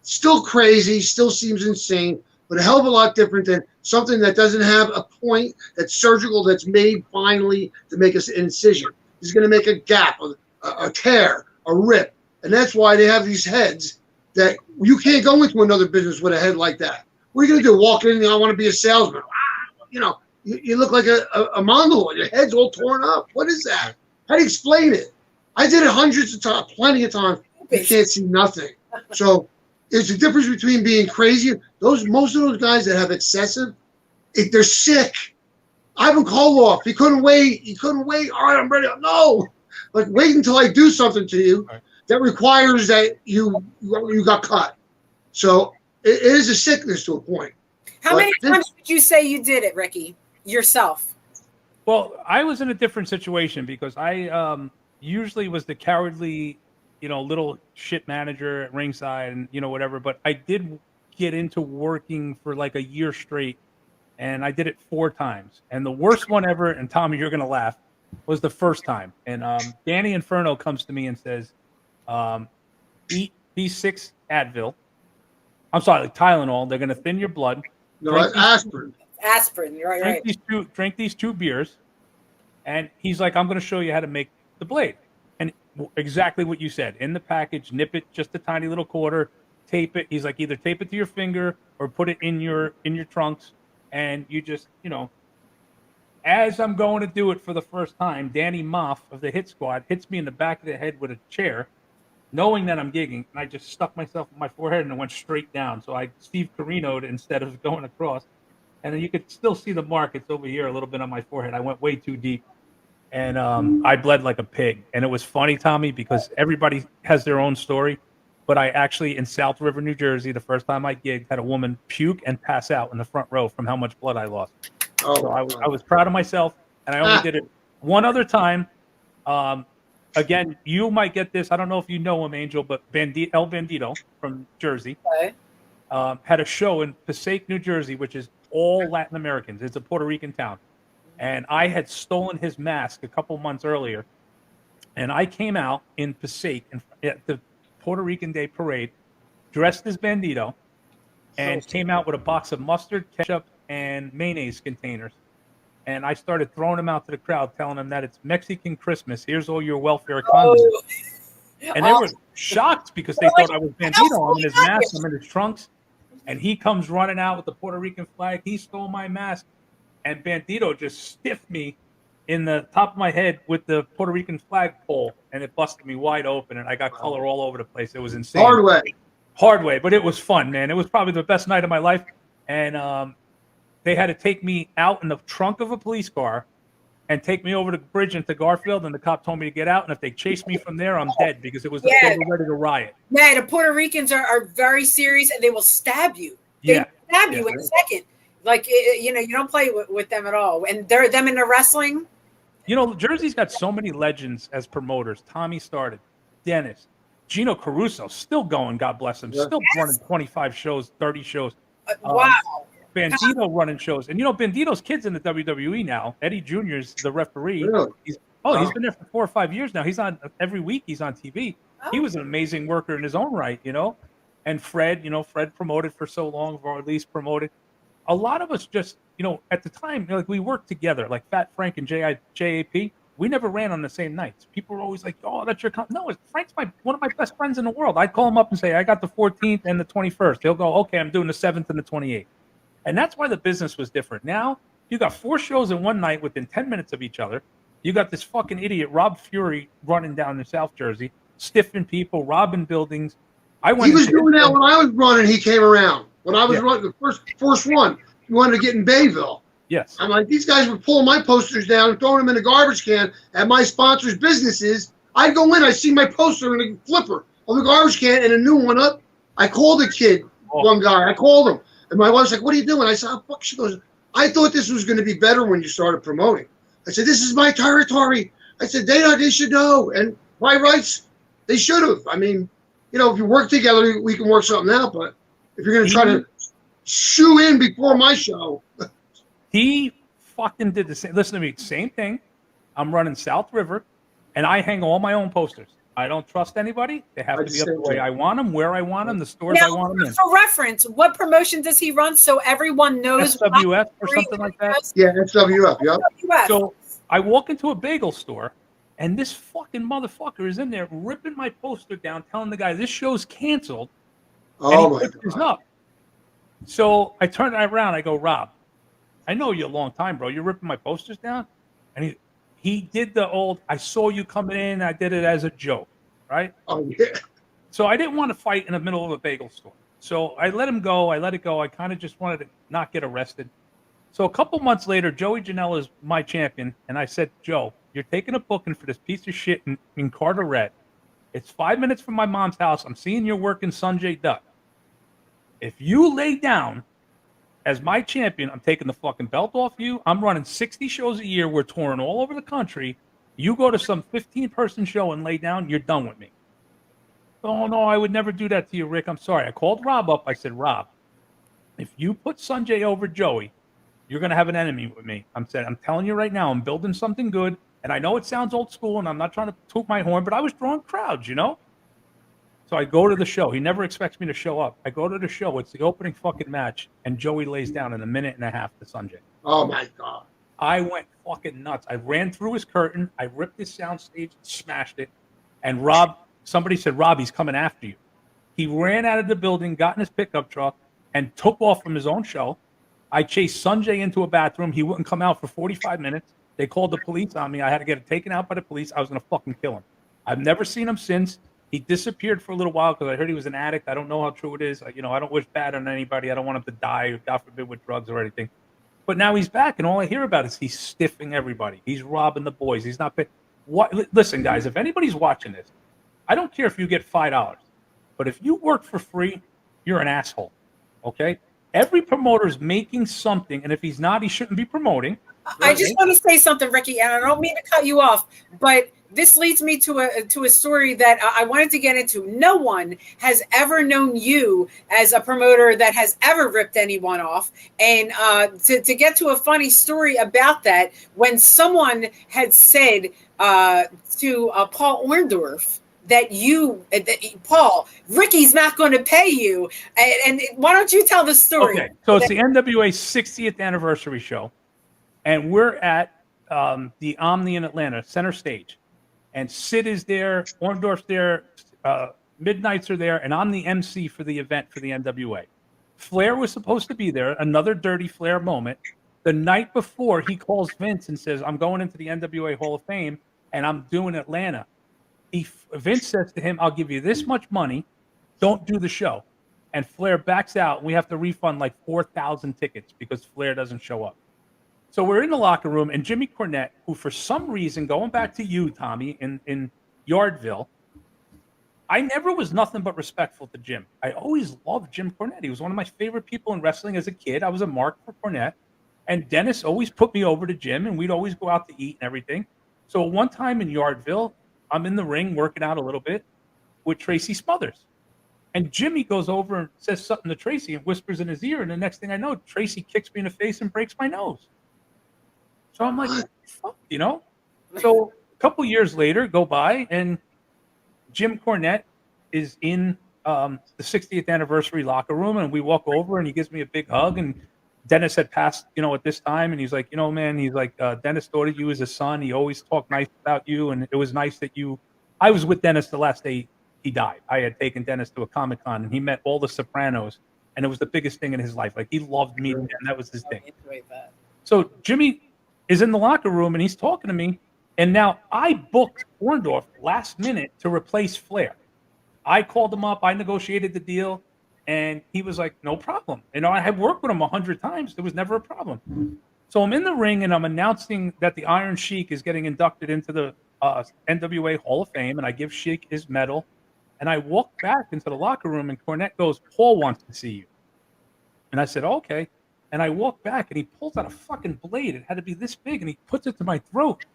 Still crazy, still seems insane, but a hell of a lot different than something that doesn't have a point, that's surgical, that's made finally to make an incision. He's going to make a gap, a tear, a rip. And that's why they have these heads that you can't go into another business with a head like that. What are you going to do? Walk in and I want to be a salesman. You look like a Mongol. Your head's all torn up. What is that? How do you explain it? I did it hundreds of times, plenty of times. You can't see nothing. So there's a difference between being crazy. Most of those guys that have excessive, they're sick. Ivan Koloff, he couldn't wait. All right, I'm ready. No, like wait until I do something to you that requires that you got cut. So it is a sickness to a point. How many times did you say you did it, Ricky, yourself? Well, I was in a different situation because I usually was the cowardly, little shit manager at ringside and, whatever. But I did get into working for like a year straight, and I did it 4 times. And the worst one ever, and Tommy, you're going to laugh, was the first time. And Danny Inferno comes to me and says, eat these 6 Advil. I'm sorry, like Tylenol. They're going to thin your blood. No, aspirin. Aspirin, you're right. Drink these 2 beers. And he's like, I'm going to show you how to make the blade. And exactly what you said. In the package, nip it just a tiny little quarter, tape it. He's like, either tape it to your finger or put it in your trunks. And you just, as I'm going to do it for the first time, Danny Moff of the Hit Squad hits me in the back of the head with a chair, knowing that I'm gigging. And I just stuck myself in my forehead and it went straight down. So I Steve Carino'd instead of going across. And then you could still see the mark. It's over here a little bit on my forehead. I went way too deep. And I bled like a pig. And it was funny, Tommy, because everybody has their own story. But I actually, in South River, New Jersey, the first time I gigged, had a woman puke and pass out in the front row from how much blood I lost. Oh, so I was proud of myself, and I only did it one other time. Again, you might get this. I don't know if you know him, Angel, but El Bandito from Jersey had a show in Passaic, New Jersey, which is all Latin Americans. It's a Puerto Rican town. And I had stolen his mask a couple months earlier, and I came out in Passaic at the Puerto Rican Day Parade dressed as Bandito, and came out with a box of mustard, ketchup, and mayonnaise containers. And I started throwing them out to the crowd, telling them that it's Mexican Christmas. Here's all your welfare condiments. And they were shocked because they thought I was Bandito. I'm in his mask, I'm in his trunks. And he comes running out with the Puerto Rican flag. He stole my mask. And Bandito just stiffed me in the top of my head with the Puerto Rican flag pole. And it busted me wide open. And I got color all over the place. It was insane. Hard way. But it was fun, man. It was probably the best night of my life. And they had to take me out in the trunk of a police car and take me over the bridge into Garfield, and the cop told me to get out, and if they chased me from there, I'm dead, because it was they were ready to riot. Yeah, the Puerto Ricans are very serious, and they will stab you. They stab you in a second. Like, you know, you don't play with them at all. And they're them in the wrestling. You know, Jersey's got so many legends as promoters. Tommy started, Dennis, Gino Caruso, still going, God bless him, still running 25 shows, 30 shows. Wow. Bandito running shows. And, you know, Bandito's kid's in the WWE now. Eddie Jr. is the referee. Really? He's been there for 4 or 5 years now. He's on every week. He's on TV. He was an amazing worker in his own right, you know. And Fred, you know, Fred promoted for so long, or at least promoted. A lot of us just, you know, at the time, like, we worked together, like Fat Frank and JAP. We never ran on the same nights. People were always like, "Oh, that's your no." Frank's one of my best friends in the world. I'd call him up and say, "I got the 14th and the 21st." He'll go, "Okay, I'm doing the 7th and the 28th." And that's why the business was different. Now, you got 4 shows in one night within 10 minutes of each other. You got this fucking idiot, Rob Fury, running down in South Jersey, stiffing people, robbing buildings. He was doing that when I was running. He came around. When I was running the first one, he wanted to get in Bayville. Yes. I'm like, these guys were pulling my posters down and throwing them in a garbage can at my sponsors' businesses. I'd go in, I'd see my poster in a flipper of the garbage can and a new one up. I called the kid, one guy. I called him. And my wife's like, "What are you doing?" I said, "Oh, fuck." She goes, "I thought this was going to be better when you started promoting." I said, "This is my territory." I said, they should know. And my rights, they should have. I mean, you know, if you work together, we can work something out. But if you're going to try to shoe in before my show. He fucking did the same. Listen to me. Same thing. I'm running South River, and I hang all my own posters. I don't trust anybody. They have to be up the way I want them, where I want them, the stores I want them in. For reference, what promotion does he run so everyone knows? SWF or something like that? Yeah, SWF, yeah. So I walk into a bagel store, and this fucking motherfucker is in there ripping my poster down, telling the guy, "This show's canceled." Oh, my God. Up. So I turn around. I go, "Rob, I know you a long time, bro. You're ripping my posters down?" And he did the old, "I saw you coming in. I did it as a joke," right? Oh, yeah. So I didn't want to fight in the middle of a bagel store. So I let him go. I let it go. I kind of just wanted to not get arrested. So a couple months later, Joey Janela is my champion. And I said, "Joe, you're taking a booking for this piece of shit in Carteret. It's 5 minutes from my mom's house. I'm seeing you're working Sanjay Dutt. If you lay down as my champion, I'm taking the fucking belt off you. I'm running 60 shows a year. We're touring all over the country. You go to some 15-person show and lay down, you're done with me." "Oh, no, I would never do that to you, Rick. I'm sorry." I called Rob up. I said, "Rob, if you put Sanjay over Joey, you're going to have an enemy with me." I'm telling you right now, I'm building something good. And I know it sounds old school, and I'm not trying to toot my horn, but I was drawing crowds, you know? So I go to the show. He never expects me to show up. I go to the show. It's the opening fucking match, and Joey lays down in a minute and a half to Sanjay. Oh, my God. I went fucking nuts. I ran through his curtain. I ripped his soundstage, smashed it. And somebody said, "Rob, he's coming after you." He ran out of the building, got in his pickup truck, and took off from his own show. I chased Sanjay into a bathroom. He wouldn't come out for 45 minutes. They called the police on me. I had to get him taken out by the police. I was going to fucking kill him. I've never seen him since. He disappeared for a little while because I heard he was an addict. I don't know how true it is. You know, I don't wish bad on anybody. I don't want him to die, God forbid, with drugs or anything. But now he's back, and all I hear about is he's stiffing everybody. He's robbing the boys. He's not. Listen, guys, if anybody's watching this, I don't care if you get $5, but if you work for free, you're an asshole. Okay? Every promoter is making something, and if he's not, he shouldn't be promoting. I just want to say something, Ricky, and I don't mean to cut you off, but this leads me to a story that I wanted to get into. No one has ever known you as a promoter that has ever ripped anyone off. And to get to a funny story about that, when someone had said to Paul Orndorff, that Paul, Ricky's not going to pay you. And why don't you tell the story? Okay, so it's the NWA 60th anniversary show, and we're at the Omni in Atlanta, center stage. And Sid is there, Orndorff's there, Midnights are there, and I'm the MC for the event for the NWA. Flair was supposed to be there, another dirty Flair moment. The night before, he calls Vince and says, I'm going into the NWA Hall of Fame, and I'm doing Atlanta. Vince says to him, I'll give you this much money. Don't do the show. And Flair backs out, and we have to refund like 4,000 tickets because Flair doesn't show up. So we're in the locker room, and Jimmy Cornette, who for some reason, going back to you, Tommy, in Yardville, I never was nothing but respectful to Jim. I always loved Jim Cornette. He was one of my favorite people in wrestling as a kid. I was a mark for Cornette. And Dennis always put me over to Jim, and we'd always go out to eat and everything. So one time in Yardville, I'm in the ring working out a little bit with Tracy Smothers. And Jimmy goes over and says something to Tracy and whispers in his ear. And the next thing I know, Tracy kicks me in the face and breaks my nose. So I'm like, fuck, you know? So a couple years later go by, and Jim Cornette is in the 60th anniversary locker room, and we walk over, and he gives me a big hug. And Dennis had passed, at this time, and he's like, man, he's like, Dennis thought of you as a son. He always talked nice about you, and it was nice that I was with Dennis the last day he died. I had taken Dennis to a Comic-Con, and he met all the Sopranos, and it was the biggest thing in his life. Like, he loved meeting them. That was his thing. So Jimmy is in the locker room, and he's talking to me. And now I booked Orndorff last minute to replace Flair. I called him up. I negotiated the deal, and he was like, no problem. I had worked with him 100 times. There was never a problem. So I'm in the ring, and I'm announcing that the Iron Sheik is getting inducted into the NWA Hall of Fame, and I give Sheik his medal. And I walk back into the locker room, and Cornette goes, Paul wants to see you. And I said, okay. And I walk back, and he pulls out a fucking blade. It had to be this big, and he puts it to my throat.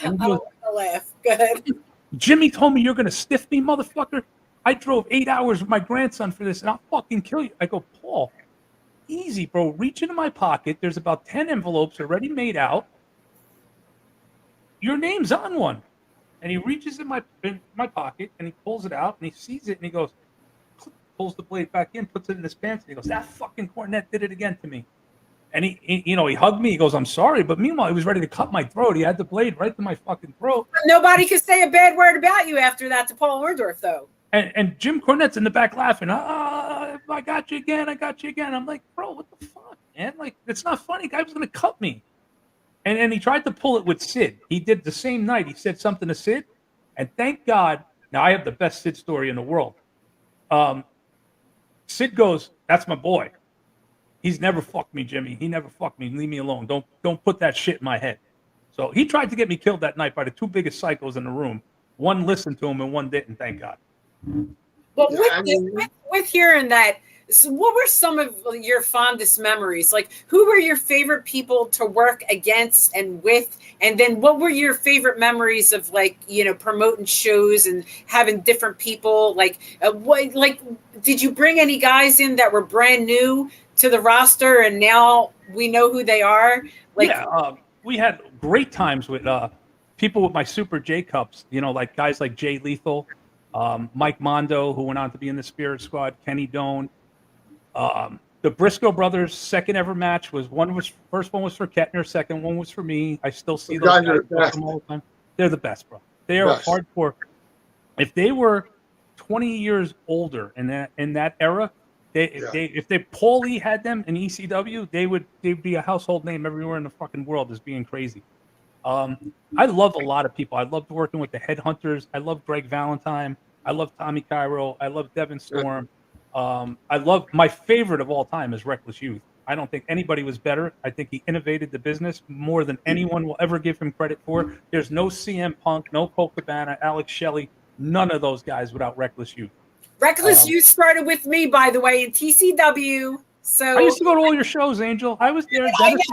And he goes, I laugh. Good. Jimmy told me you're going to stiff me, motherfucker. I drove 8 hours with my grandson for this, and I'll fucking kill you. I go, Paul, easy, bro. Reach into my pocket. There's about 10 envelopes already made out. Your name's on one. And he reaches in my pocket, and he pulls it out, and he sees it, and he goes, pulls the blade back in, puts it in his pants, and he goes, that fucking Cornette did it again to me. And he hugged me. He goes, I'm sorry. But meanwhile, he was ready to cut my throat. He had the blade right to my fucking throat. Nobody could say a bad word about you after that to Paul Orndorff, though. And Jim Cornette's in the back laughing. I got you again. I got you again. I'm like, bro, what the fuck, man? Like, it's not funny. Guy was going to cut me. And he tried to pull it with Sid. He did the same night. He said something to Sid. And thank God, now I have the best Sid story in the world. Sid goes, that's my boy. He's never fucked me, Jimmy. He never fucked me. Leave me alone. Don't put that shit in my head. So he tried to get me killed that night by the two biggest psychos in the room. One listened to him and one didn't, thank God. Well, with hearing that, so what were some of your fondest memories? Like, who were your favorite people to work against and with? And then what were your favorite memories of, like, promoting shows and having different people? Like, did you bring any guys in that were brand new to the roster and now we know who they are? Like, yeah, we had great times with people with my Super J Cups, like guys like Jay Lethal, Mike Mondo, who went on to be in the Spirit Squad, Kenny Doan. The Briscoe brothers' second ever match first one was for Kettner, second one was for me. I still see those guys all the time. They're the best, bro. They are hardcore. If they were 20 years older in that era, if Paulie had them in ECW, they'd be a household name everywhere in the fucking world as being crazy. I love a lot of people. I loved working with the Headhunters. I love Greg Valentine. I love Tommy Cairo. I love Devin Storm. My favorite of all time is Reckless Youth. I don't think anybody was better. I think he innovated the business more than anyone will ever give him credit for. There's no CM Punk, no Colt Cabana, Alex Shelley, none of those guys without Reckless Youth. Reckless Youth started with me, by the way, in TCW. So I used to go to all your shows, Angel. I was there. Dennis,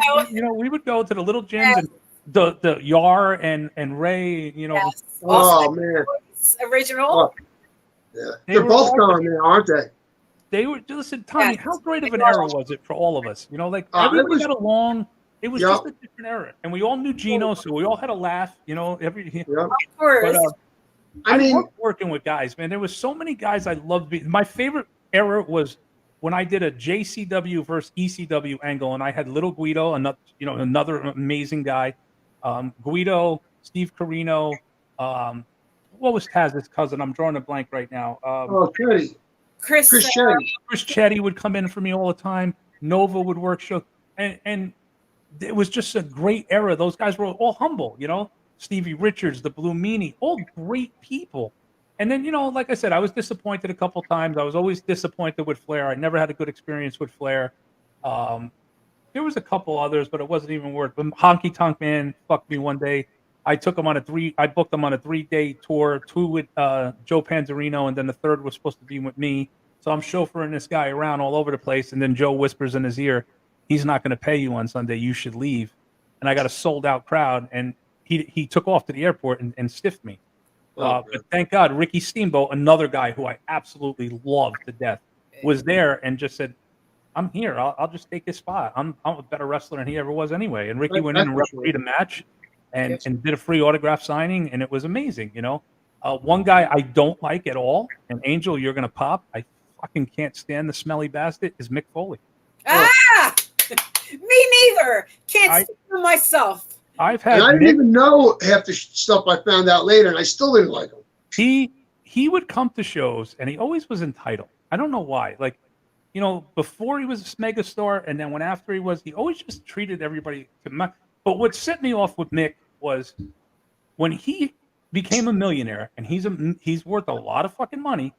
we would go to the little gyms and the Yar and Ray. Yes. Oh man, original. Oh. Yeah, they're both gone there, aren't they? They were. Listen, Tommy, how great of an era was it for all of us? Everybody got along. It was just a different era, and we all knew Gino, so we all had a laugh. Of course. I mean, love working with guys, man. There was so many guys I loved. My favorite era was when I did a JCW versus ECW angle, and I had Little Guido, another amazing guy, Guido, Steve Carino, what was Taz's cousin? I'm drawing a blank right now. Chetty. Chris Chetty. Chris Chetty would come in for me all the time. Nova would work shows, and it was just a great era. Those guys were all humble, Stevie Richards, the Blue Meanie, all great people. And then, like I said, I was disappointed a couple times. I was always disappointed with Flair. I never had a good experience with Flair. There was a couple others, but it wasn't even worth it. Honky Tonk Man fucked me one day. I booked him on a 3-day tour, 2 with Joe Panzerino, and then the third was supposed to be with me. So I'm chauffeuring this guy around all over the place, and then Joe whispers in his ear, "He's not going to pay you on Sunday. You should leave." And I got a sold-out crowd, and he took off to the airport and stiffed me. But thank God, Ricky Steamboat, another guy who I absolutely loved to death, was there and just said, "I'm here. I'll just take his spot. I'm a better wrestler than he ever was anyway." And Ricky went in and refereed a match and did a free autograph signing, and it was amazing. One guy I don't like at all, and Angel, you're gonna pop. I fucking can't stand the smelly bastard. Is Mick Foley. Me neither. Can't stand myself. I didn't even know half the stuff I found out later, and I still didn't like him. He would come to shows, and he always was entitled. I don't know why. Like, before he was a megastar, and then after he always just treated everybody. But what set me off with Mick was when he became a millionaire, and he's worth a lot of fucking money,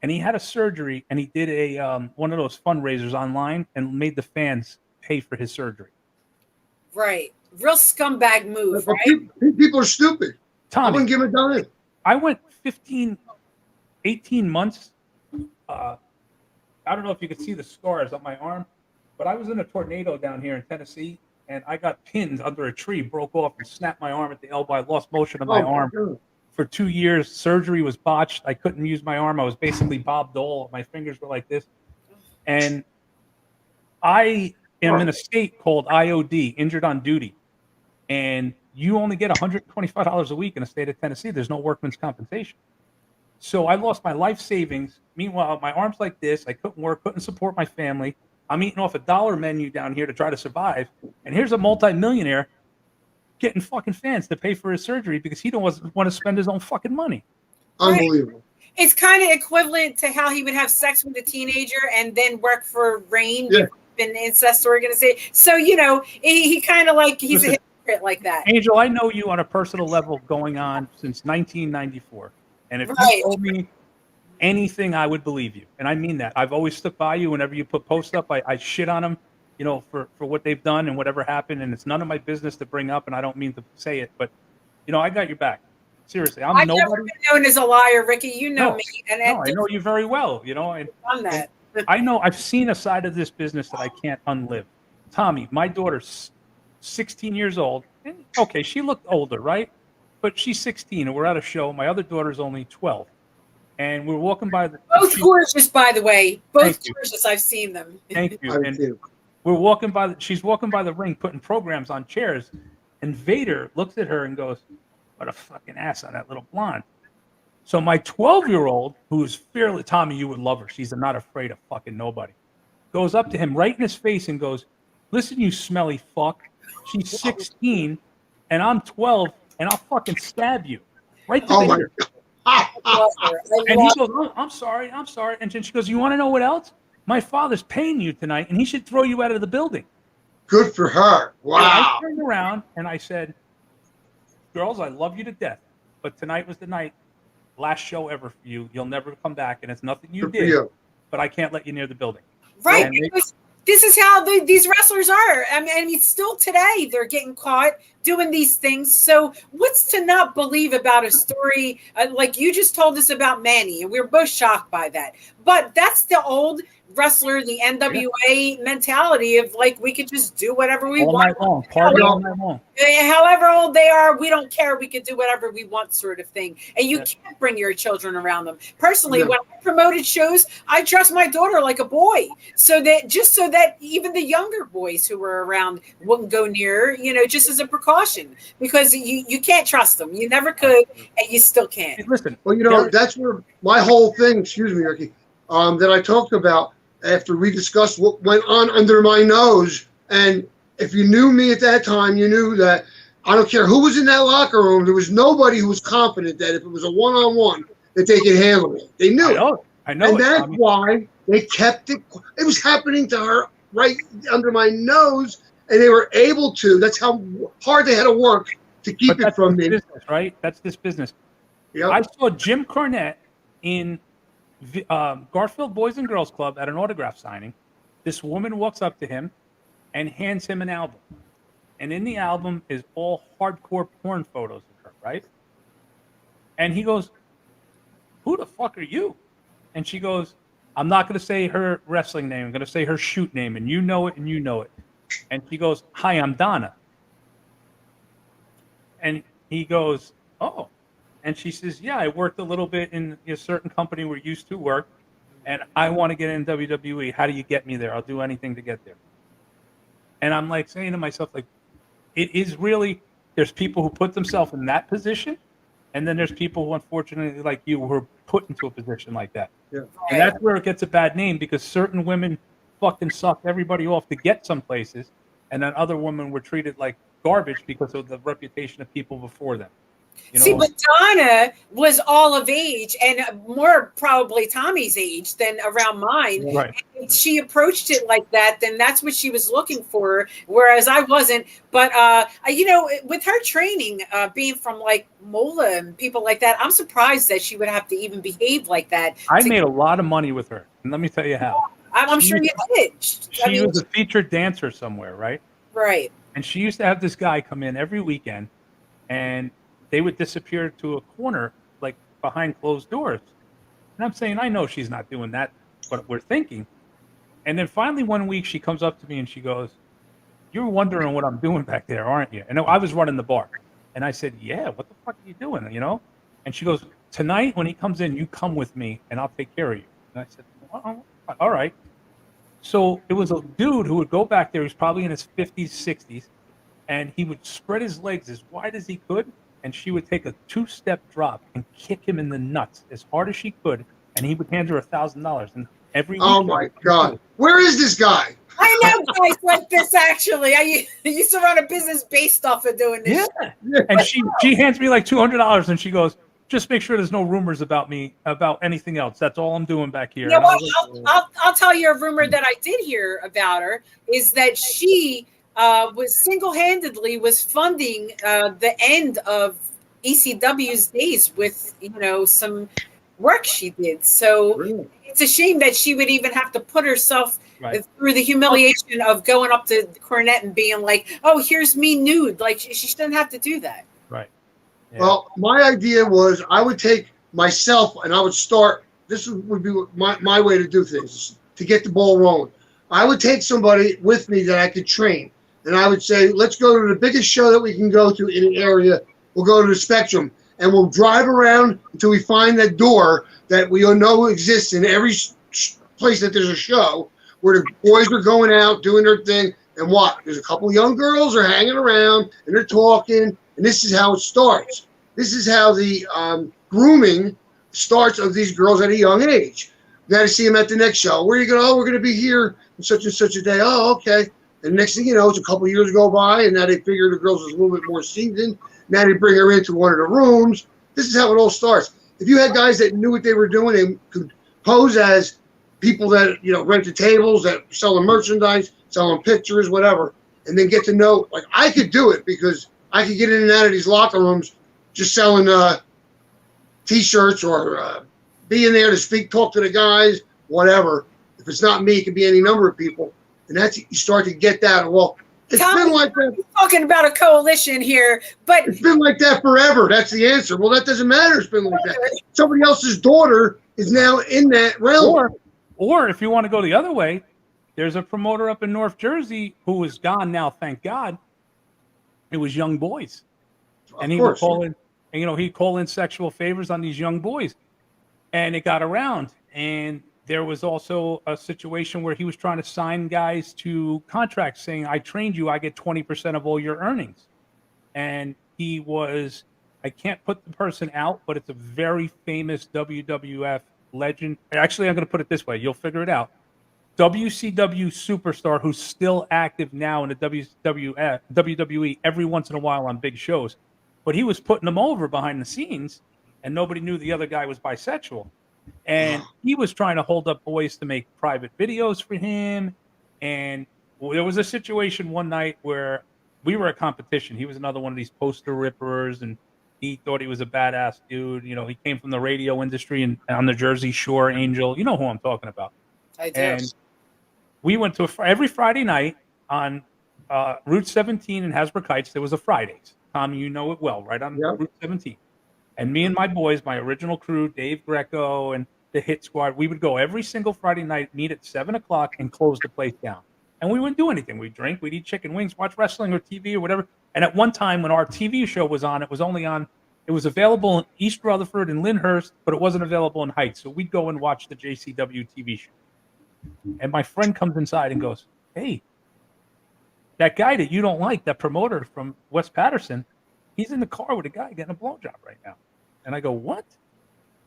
and he had a surgery, and he did a one of those fundraisers online and made the fans pay for his surgery. Right. Real scumbag move, right? People are stupid. Tommy, I wouldn't give a dime. I went 18 months. I don't know if you could see the scars on my arm, but I was in a tornado down here in Tennessee, and I got pinned under a tree, broke off, and snapped my arm at the elbow. I lost motion of my arm for 2 years. Surgery was botched. I couldn't use my arm. I was basically Bob Dole. My fingers were like this. And I am in a state called IOD, injured on duty. And you only get $125 a week in the state of Tennessee. There's no workman's compensation. So I lost my life savings. Meanwhile, my arm's like this. I couldn't work, couldn't support my family. I'm eating off a dollar menu down here to try to survive. And here's a multimillionaire getting fucking fans to pay for his surgery because he don't want to spend his own fucking money. Unbelievable. It's kind of equivalent to how he would have sex with a teenager and then work for Rain, an incest organization. So, he kind of like, he's a hypocrite like that. Angel, I know you on a personal level going on since 1994. And if you told me anything, I would believe you. And I mean that. I've always stuck by you. Whenever you put posts up, I shit on them, for what they've done and whatever happened. And it's none of my business to bring up, and I don't mean to say it, but, I got your back. Seriously, I've never been known as a liar, Ricky. You know me. And I know you very well, and done that. I know I've seen a side of this business that I can't unlive. Tommy, my daughter's 16 years old. And okay, she looked older, right? But she's 16, and we're at a show. My other daughter's only 12. And we're walking by both gorgeous, by the way. Both gorgeous. I've seen them. Thank you. And we're walking by. She's walking by the ring, putting programs on chairs. And Vader looks at her and goes, "What a fucking ass on that little blonde." So my 12-year-old, who is fearless, Tommy, you would love her. She's not afraid of fucking nobody. Goes up to him right in his face and goes, "Listen, you smelly fuck. She's 16, and I'm 12, and I'll fucking stab you." Right to the ear. And he goes, "Oh, I'm sorry. And then she goes, "You want to know what else? My father's paying you tonight, and he should throw you out of the building." Good for her. Wow. And I turned around and I said, "Girls, I love you to death, but tonight was the night. Last show ever for you. You'll never come back, and it's nothing you did, but I can't let you near the building." Right. This is how these wrestlers are. I mean, still today, they're getting caught doing these things. So what's to not believe about a story like you just told us about Manny? And we're both shocked by that. but that's the old wrestler, the NWA mentality of like, we could just do whatever we all want. night long, party all night long. However old they are, we don't care. We could do whatever we want, sort of thing. And you can't bring your children around them. Personally, when I promoted shows, I dressed my daughter like a boy, so that even the younger boys who were around wouldn't go near, just as a precaution, because you can't trust them. You never could, and you still can't. Hey, listen, well, that's where my whole thing, excuse me, Ricky, that I talked about after we discussed what went on under my nose. And if you knew me at that time, you knew that I don't care who was in that locker room, there was nobody who was confident that if it was a one-on-one that they could handle it. They knew it. I know. And that's why they kept it. It was happening to her right under my nose, and they were able to. That's how hard they had to work to keep it from me. Business, right? That's this business. Yep. I saw Jim Cornette in Garfield Boys and Girls Club at an autograph signing. This woman walks up to him and hands him an album. And in the album is all hardcore porn photos of her, right? And he goes, "Who the fuck are you?" And she goes, "I'm not going to say her wrestling name. I'm going to say her shoot name. And you know it and you know it." And she goes, "Hi, I'm Donna." And he goes, "Oh." And she says, "Yeah, I worked a little bit in a certain company we used to work, and I want to get in WWE. How do you get me there? I'll do anything to get there." And I'm like saying to myself, like, it is really, there's people who put themselves in that position, and then there's people who, unfortunately, like you, who are put into a position like that. Yeah. And that's where it gets a bad name, because certain women fucking sucked everybody off to get some places, and then other women were treated like garbage because of the reputation of people before them. See, but Donna was all of age, and more probably Tommy's age than around mine. Right. And she approached it like that, then that's what she was looking for, whereas I wasn't. But, with her training, being from like Mola and people like that, I'm surprised that she would have to even behave like that. I made a lot of money with her, and let me tell you how. I'm sure you did. She was a featured dancer somewhere, right? Right. And she used to have this guy come in every weekend, and they would disappear to a corner, like behind closed doors. And I'm saying, I know she's not doing that, but we're thinking. And then finally one week she comes up to me and she goes, "You're wondering what I'm doing back there, aren't you?" And I was running the bar. And I said, "Yeah, what the fuck are you doing?" And she goes, "Tonight when he comes in, you come with me and I'll take care of you." And I said, "Well, all right." So it was a dude who would go back there. He's probably in his 50s, 60s. And he would spread his legs as wide as he could. And she would take a 2-step drop and kick him in the nuts as hard as she could, and he would hand her $1,00000. And every oh my God, where is this guy? I know guys like this. Actually, I used to run a business based off of doing this. Yeah. And she hands me like $200, and she goes, "Just make sure there's no rumors about me about anything else. That's all I'm doing back here." Yeah, well, I'll tell you a rumor that I did hear about her is that she was single-handedly was funding the end of ECW's days with some work she did. So Really? it's a shame that she would even have to put herself through the humiliation of going up to Cornette and being like, "Oh, here's me nude." Like she shouldn't have to do that. Right. Yeah. Well, my idea was I would take myself and I would start. This would be my way to do things to get the ball rolling. I would take somebody with me that I could train. And I would say, let's go to the biggest show that we can go to in an area. We'll go to the Spectrum, and we'll drive around until we find that door that we all know exists in every place that there's a show, where the boys are going out, doing their thing, and what? There's a couple young girls are hanging around, and they're talking, and this is how it starts. This is how the grooming starts of these girls at a young age. You got to see them at the next show. Where are you going? "Oh, we're going to be here on such and such a day." "Oh, okay." And next thing you know, it's a couple of years go by, and now they figure the girls is a little bit more seasoned. Now they bring her into one of the rooms. This is how it all starts. If you had guys that knew what they were doing and could pose as people that rented tables, that selling merchandise, selling pictures, whatever, and then get to know, like I could do it because I could get in and out of these locker rooms just selling T-shirts or being there to talk to the guys, whatever. If it's not me, it could be any number of people. And that's, you start to get that. Well, It's Tom, been like that. Talking about a coalition here, but It's been like that forever. That's the answer. Well, that doesn't matter. It's been like that. Somebody else's daughter is now in that realm. Or if you want to go the other way, there's a promoter up in North Jersey who is gone now, thank God. It was young boys. And he would call in, and, he'd call in sexual favors on these young boys. And it got around. And there was also a situation where he was trying to sign guys to contracts saying, I trained you, I get 20% of all your earnings. And he was, I can't put the person out, but it's a very famous WWF legend. Actually, I'm going to put it this way. You'll figure it out. WCW superstar who's still active now in the WWE every once in a while on big shows. But he was putting them over behind the scenes, and nobody knew the other guy was bisexual. And he was trying to hold up boys to make private videos for him. And there was a situation one night where we were a competition. He was another one of these poster rippers, and he thought he was a badass dude. He came from the radio industry and on the Jersey Shore, Angel. You know who I'm talking about. I do. And we went to every Friday night on Route 17 in Hasbrook Heights. There was a Fridays. Tommy, you know it well, right on Route 17. And me and my boys, my original crew, Dave Greco and the Hit Squad, we would go every single Friday night, meet at 7 o'clock, and close the place down. And we wouldn't do anything. We'd drink, we'd eat chicken wings, watch wrestling or TV or whatever. And at one time when our TV show was on, it was available in East Rutherford and Lyndhurst, but it wasn't available in Heights. So we'd go and watch the JCW TV show. And my friend comes inside and goes, hey, that guy that you don't like, that promoter from West Patterson, he's in the car with a guy getting a blowjob right now. And I go, what?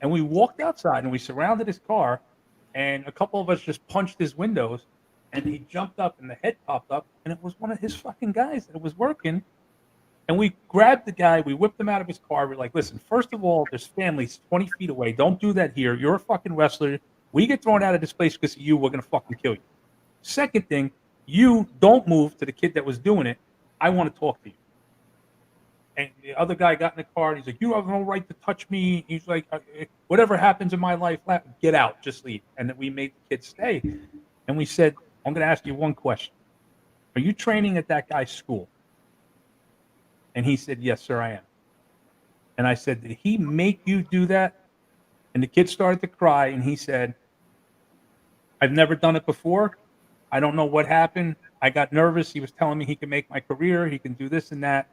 And we walked outside and we surrounded his car, and a couple of us just punched his windows, and he jumped up and the head popped up, and it was one of his fucking guys that was working. And we grabbed the guy, we whipped him out of his car. We're like, listen, first of all, there's families 20 feet away. Don't do that here. You're a fucking wrestler. We get thrown out of this place because of you. We're going to fucking kill you. Second thing, you don't move to the kid that was doing it. I want to talk to you. And the other guy got in the car, and he's like, you have no right to touch me. He's like, whatever happens in my life, get out, just leave. And then we made the kid stay. And we said, I'm going to ask you one question. Are you training at that guy's school? And he said, yes, sir, I am. And I said, did he make you do that? And the kid started to cry, and he said, I've never done it before. I don't know what happened. I got nervous. He was telling me he can make my career. He can do this and that.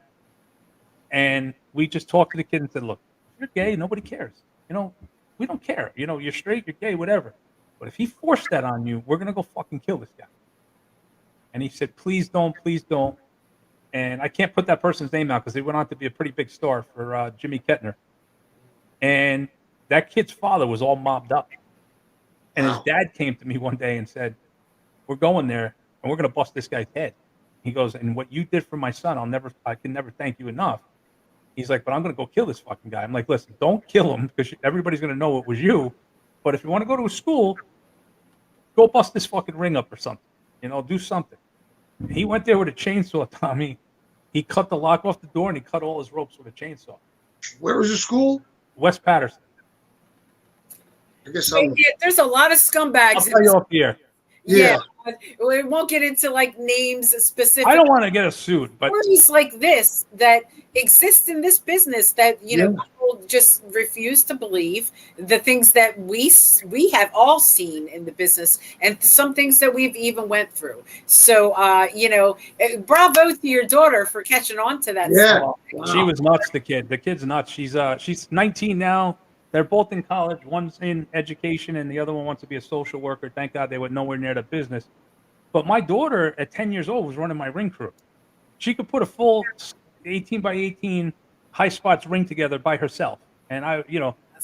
And we just talked to the kid and said, look, if you're gay, nobody cares. We don't care. You're straight, you're gay, whatever. But if he forced that on you, we're going to go fucking kill this guy. And he said, please don't, please don't. And I can't put that person's name out because he went on to be a pretty big star for Jimmy Kettner. And that kid's father was all mobbed up. And his dad came to me one day and said, we're going there and we're going to bust this guy's head. He goes, and what you did for my son, I can never thank you enough. He's like, but I'm going to go kill this fucking guy. I'm like, listen, don't kill him because everybody's going to know it was you. But if you want to go to a school, go bust this fucking ring up or something. Do something. He went there with a chainsaw, Tommy. He cut the lock off the door and he cut all his ropes with a chainsaw. Where was the school? West Patterson. I guess there's a lot of scumbags. I'll tell you off the air. Yeah. We won't get into names specific. I don't want to get a suit, but stories like this that exist in this business that people just refuse to believe the things that we have all seen in the business, and some things that we've even went through. So bravo to your daughter for catching on to that. Yeah, wow. She was nuts. The kid's nuts. She's 19 now. They're both in college. One's in education, and the other one wants to be a social worker. Thank God they were nowhere near the business. But my daughter, at 10 years old, was running my ring crew. She could put a full 18 by 18 high spots ring together by herself. And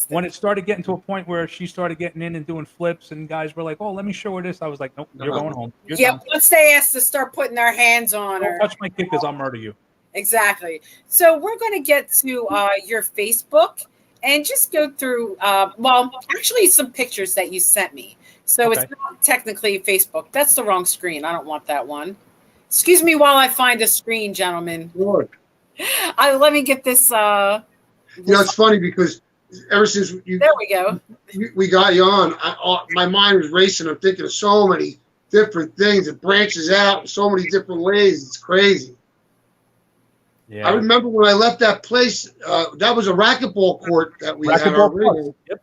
when it started getting to a point where she started getting in and doing flips, and guys were like, "Oh, let me show her this," I was like, "Nope, you're going home." Once they asked to start putting their hands on her, don't touch my kid because I'll murder you. Exactly. So we're going to get to your Facebook. And just go through, actually some pictures that you sent me. So It's not technically Facebook. That's the wrong screen. I don't want that one. Excuse me while I find a screen, gentlemen. Lord. Let me get this. It's funny because ever since there we go. We got you on, my mind was racing. I'm thinking of so many different things. It branches out in so many different ways. It's crazy. Yeah. I remember when I left that place, that was a racquetball court that we had our ring in. Yep.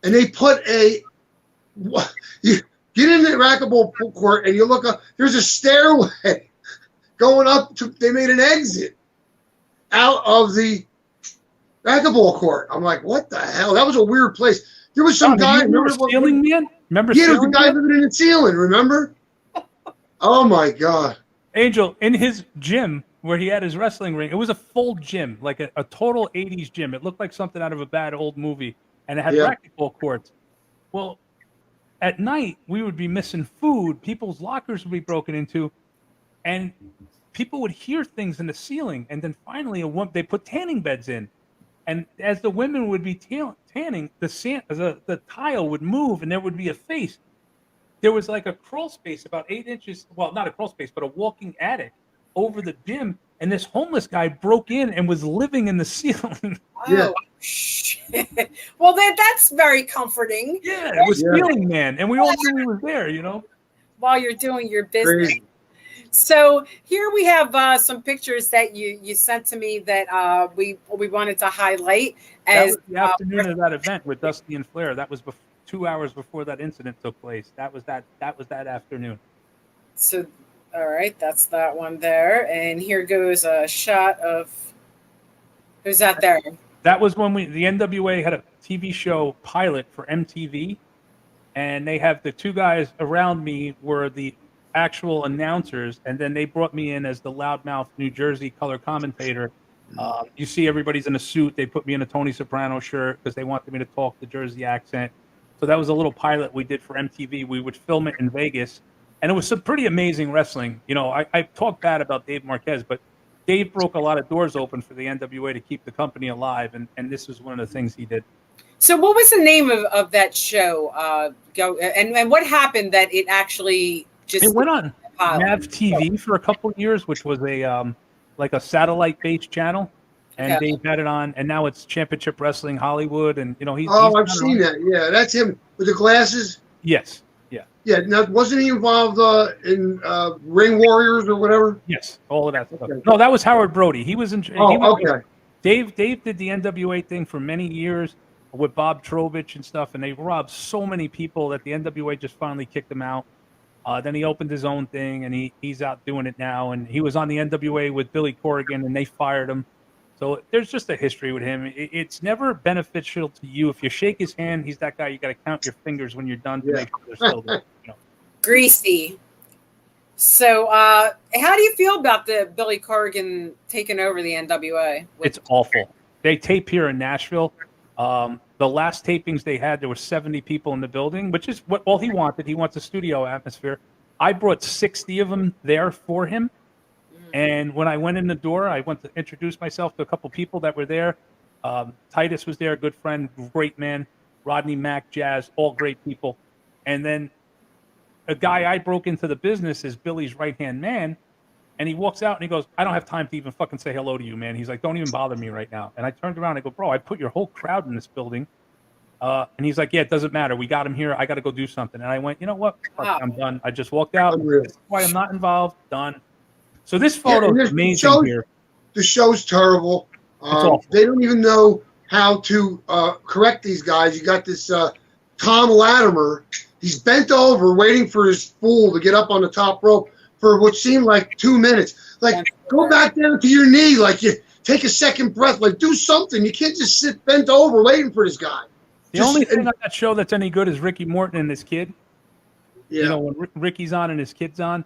And they put you get in the racquetball court and you look up, there's a stairway going up to, they made an exit out of the racquetball court. I'm like, what the hell? That was a weird place. There was some guy. Remember Stealing Man? Remember? Yeah, there was a guy living in the ceiling. Remember? Oh my God. Angel, in his gym where he had his wrestling ring, it was a full gym, like a total 80s gym. It looked like something out of a bad old movie, and it had racquetball courts. Well, at night, we would be missing food. People's lockers would be broken into, and people would hear things in the ceiling. And then finally, they put tanning beds in. And as the women would be tanning, the tile would move, and there would be a face. There was like a crawl space about 8 inches. Well, not a crawl space, but a walking attic over the gym. And this homeless guy broke in and was living in the ceiling. Oh, shit. Well, that's very comforting. Yeah, it was Stealing Man. And we all knew he was there, you know? While you're doing your business. Crazy. So here we have some pictures that you sent to me that we wanted to highlight. That was the afternoon of that event with Dusty and Flair. That was 2 hours before that incident took place. That was that afternoon. So, all right, that's that one there. And here goes a shot of, who's that there? That was when the NWA had a TV show pilot for MTV, and they have the two guys around me were the actual announcers, and then they brought me in as the loudmouth New Jersey color commentator. You see everybody's in a suit. They put me in a Tony Soprano shirt because they wanted me to talk the Jersey accent. So that was a little pilot we did for MTV. We would film it in Vegas, and it was some pretty amazing wrestling. You know, I talk bad about Dave Marquez, but Dave broke a lot of doors open for the NWA to keep the company alive, and this was one of the things he did. So what was the name of that show? And what happened that it actually just... It went on Nav TV for a couple of years, which was a like a satellite-based channel, and Dave had it on, and now it's Championship Wrestling Hollywood, and you know he's. Oh, I've seen that. Yeah, that's him with the glasses. Yes. Yeah. Yeah. Now, wasn't he involved in Ring Warriors or whatever? Yes, all of that stuff. No, that was Howard Brody. He was in. Okay. Dave did the NWA thing for many years with Bob Trovich and stuff, and they robbed so many people that the NWA just finally kicked him out. Then he opened his own thing, and he's out doing it now. And he was on the NWA with Billy Corrigan, and they fired him. So there's just a history with him. It's never beneficial to you. If you shake his hand, he's that guy. You got to count your fingers when you're done to make sure they're still there. You know. Greasy. So how do you feel about the Billy Corrigan taking over the NWA? It's awful. They tape here in Nashville. The last tapings they had, there were 70 people in the building, which is what all he wanted. He wants a studio atmosphere. I brought 60 of them there for him. And when I went in the door, I went to introduce myself to a couple people that were there. Titus was there, a good friend, great man. Rodney Mack, Jazz, all great people. And then a guy I broke into the business is Billy's right-hand man. And he walks out and he goes, I don't have time to even fucking say hello to you, man. He's like, don't even bother me right now. And I turned around and I go, bro, I put your whole crowd in this building. And he's like, yeah, it doesn't matter. We got him here. I got to go do something. And I went, you know what? Fuck, I'm done. I just walked out. That's why I'm not involved. Done. So this photo is amazing here. The show's terrible. They don't even know how to correct these guys. You got this Tom Latimer. He's bent over waiting for his fool to get up on the top rope for what seemed like 2 minutes. Like, go back down to your knee. Like, you take a second breath. Like, do something. You can't just sit bent over waiting for this guy. The only thing on that show that's any good is Ricky Morton and his kid. Yeah. You know, when Ricky's on and his kid's on.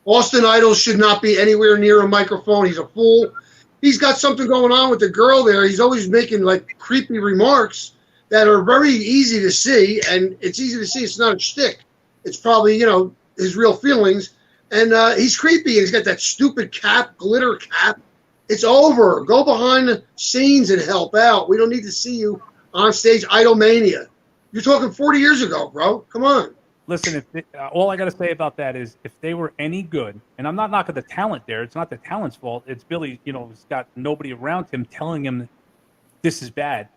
Austin Idol should not be anywhere near a microphone. He's a fool. He's got something going on with the girl there. He's always making, like, creepy remarks that are very easy to see, and it's easy to see it's not a shtick. It's probably, you know, his real feelings. And he's creepy, and he's got that stupid cap, glitter cap. It's over. Go behind the scenes and help out. We don't need to see you on stage, Idolmania. You're talking 40 years ago, bro. Come on. Listen, all I got to say about that is if they were any good, and I'm not knocking the talent there. It's not the talent's fault. It's Billy, you know, he's got nobody around him telling him this is bad.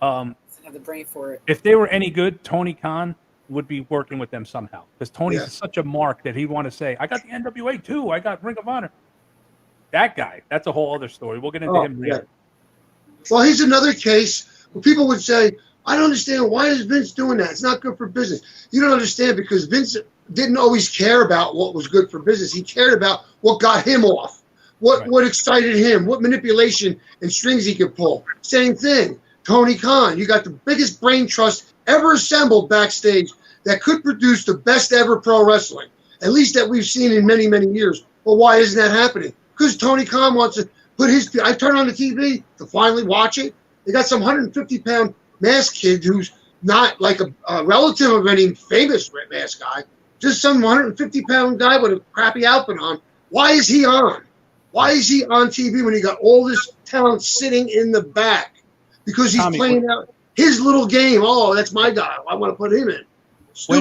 Doesn't have the brain for it. If they were any good, Tony Khan would be working with them somehow because Tony's such a mark that he'd want to say, I got the NWA too. I got Ring of Honor. That guy, that's a whole other story. We'll get into him later. Well, he's another case where people would say, I don't understand. Why is Vince doing that? It's not good for business. You don't understand because Vince didn't always care about what was good for business. He cared about what got him off, what excited him, what manipulation and strings he could pull. Same thing. Tony Khan, you got the biggest brain trust ever assembled backstage that could produce the best ever pro wrestling, at least that we've seen in many, many years. Well, why isn't that happening? Because Tony Khan wants to put his – I turn on the TV to finally watch it. They got some 150-pound masked kid who's not like a relative of any famous masked guy, just some 150-pound guy with a crappy outfit on. Why is he on? Why is he on TV when he got all this talent sitting in the back? Because he's playing out his little game. Oh, that's my guy. I want to put him in.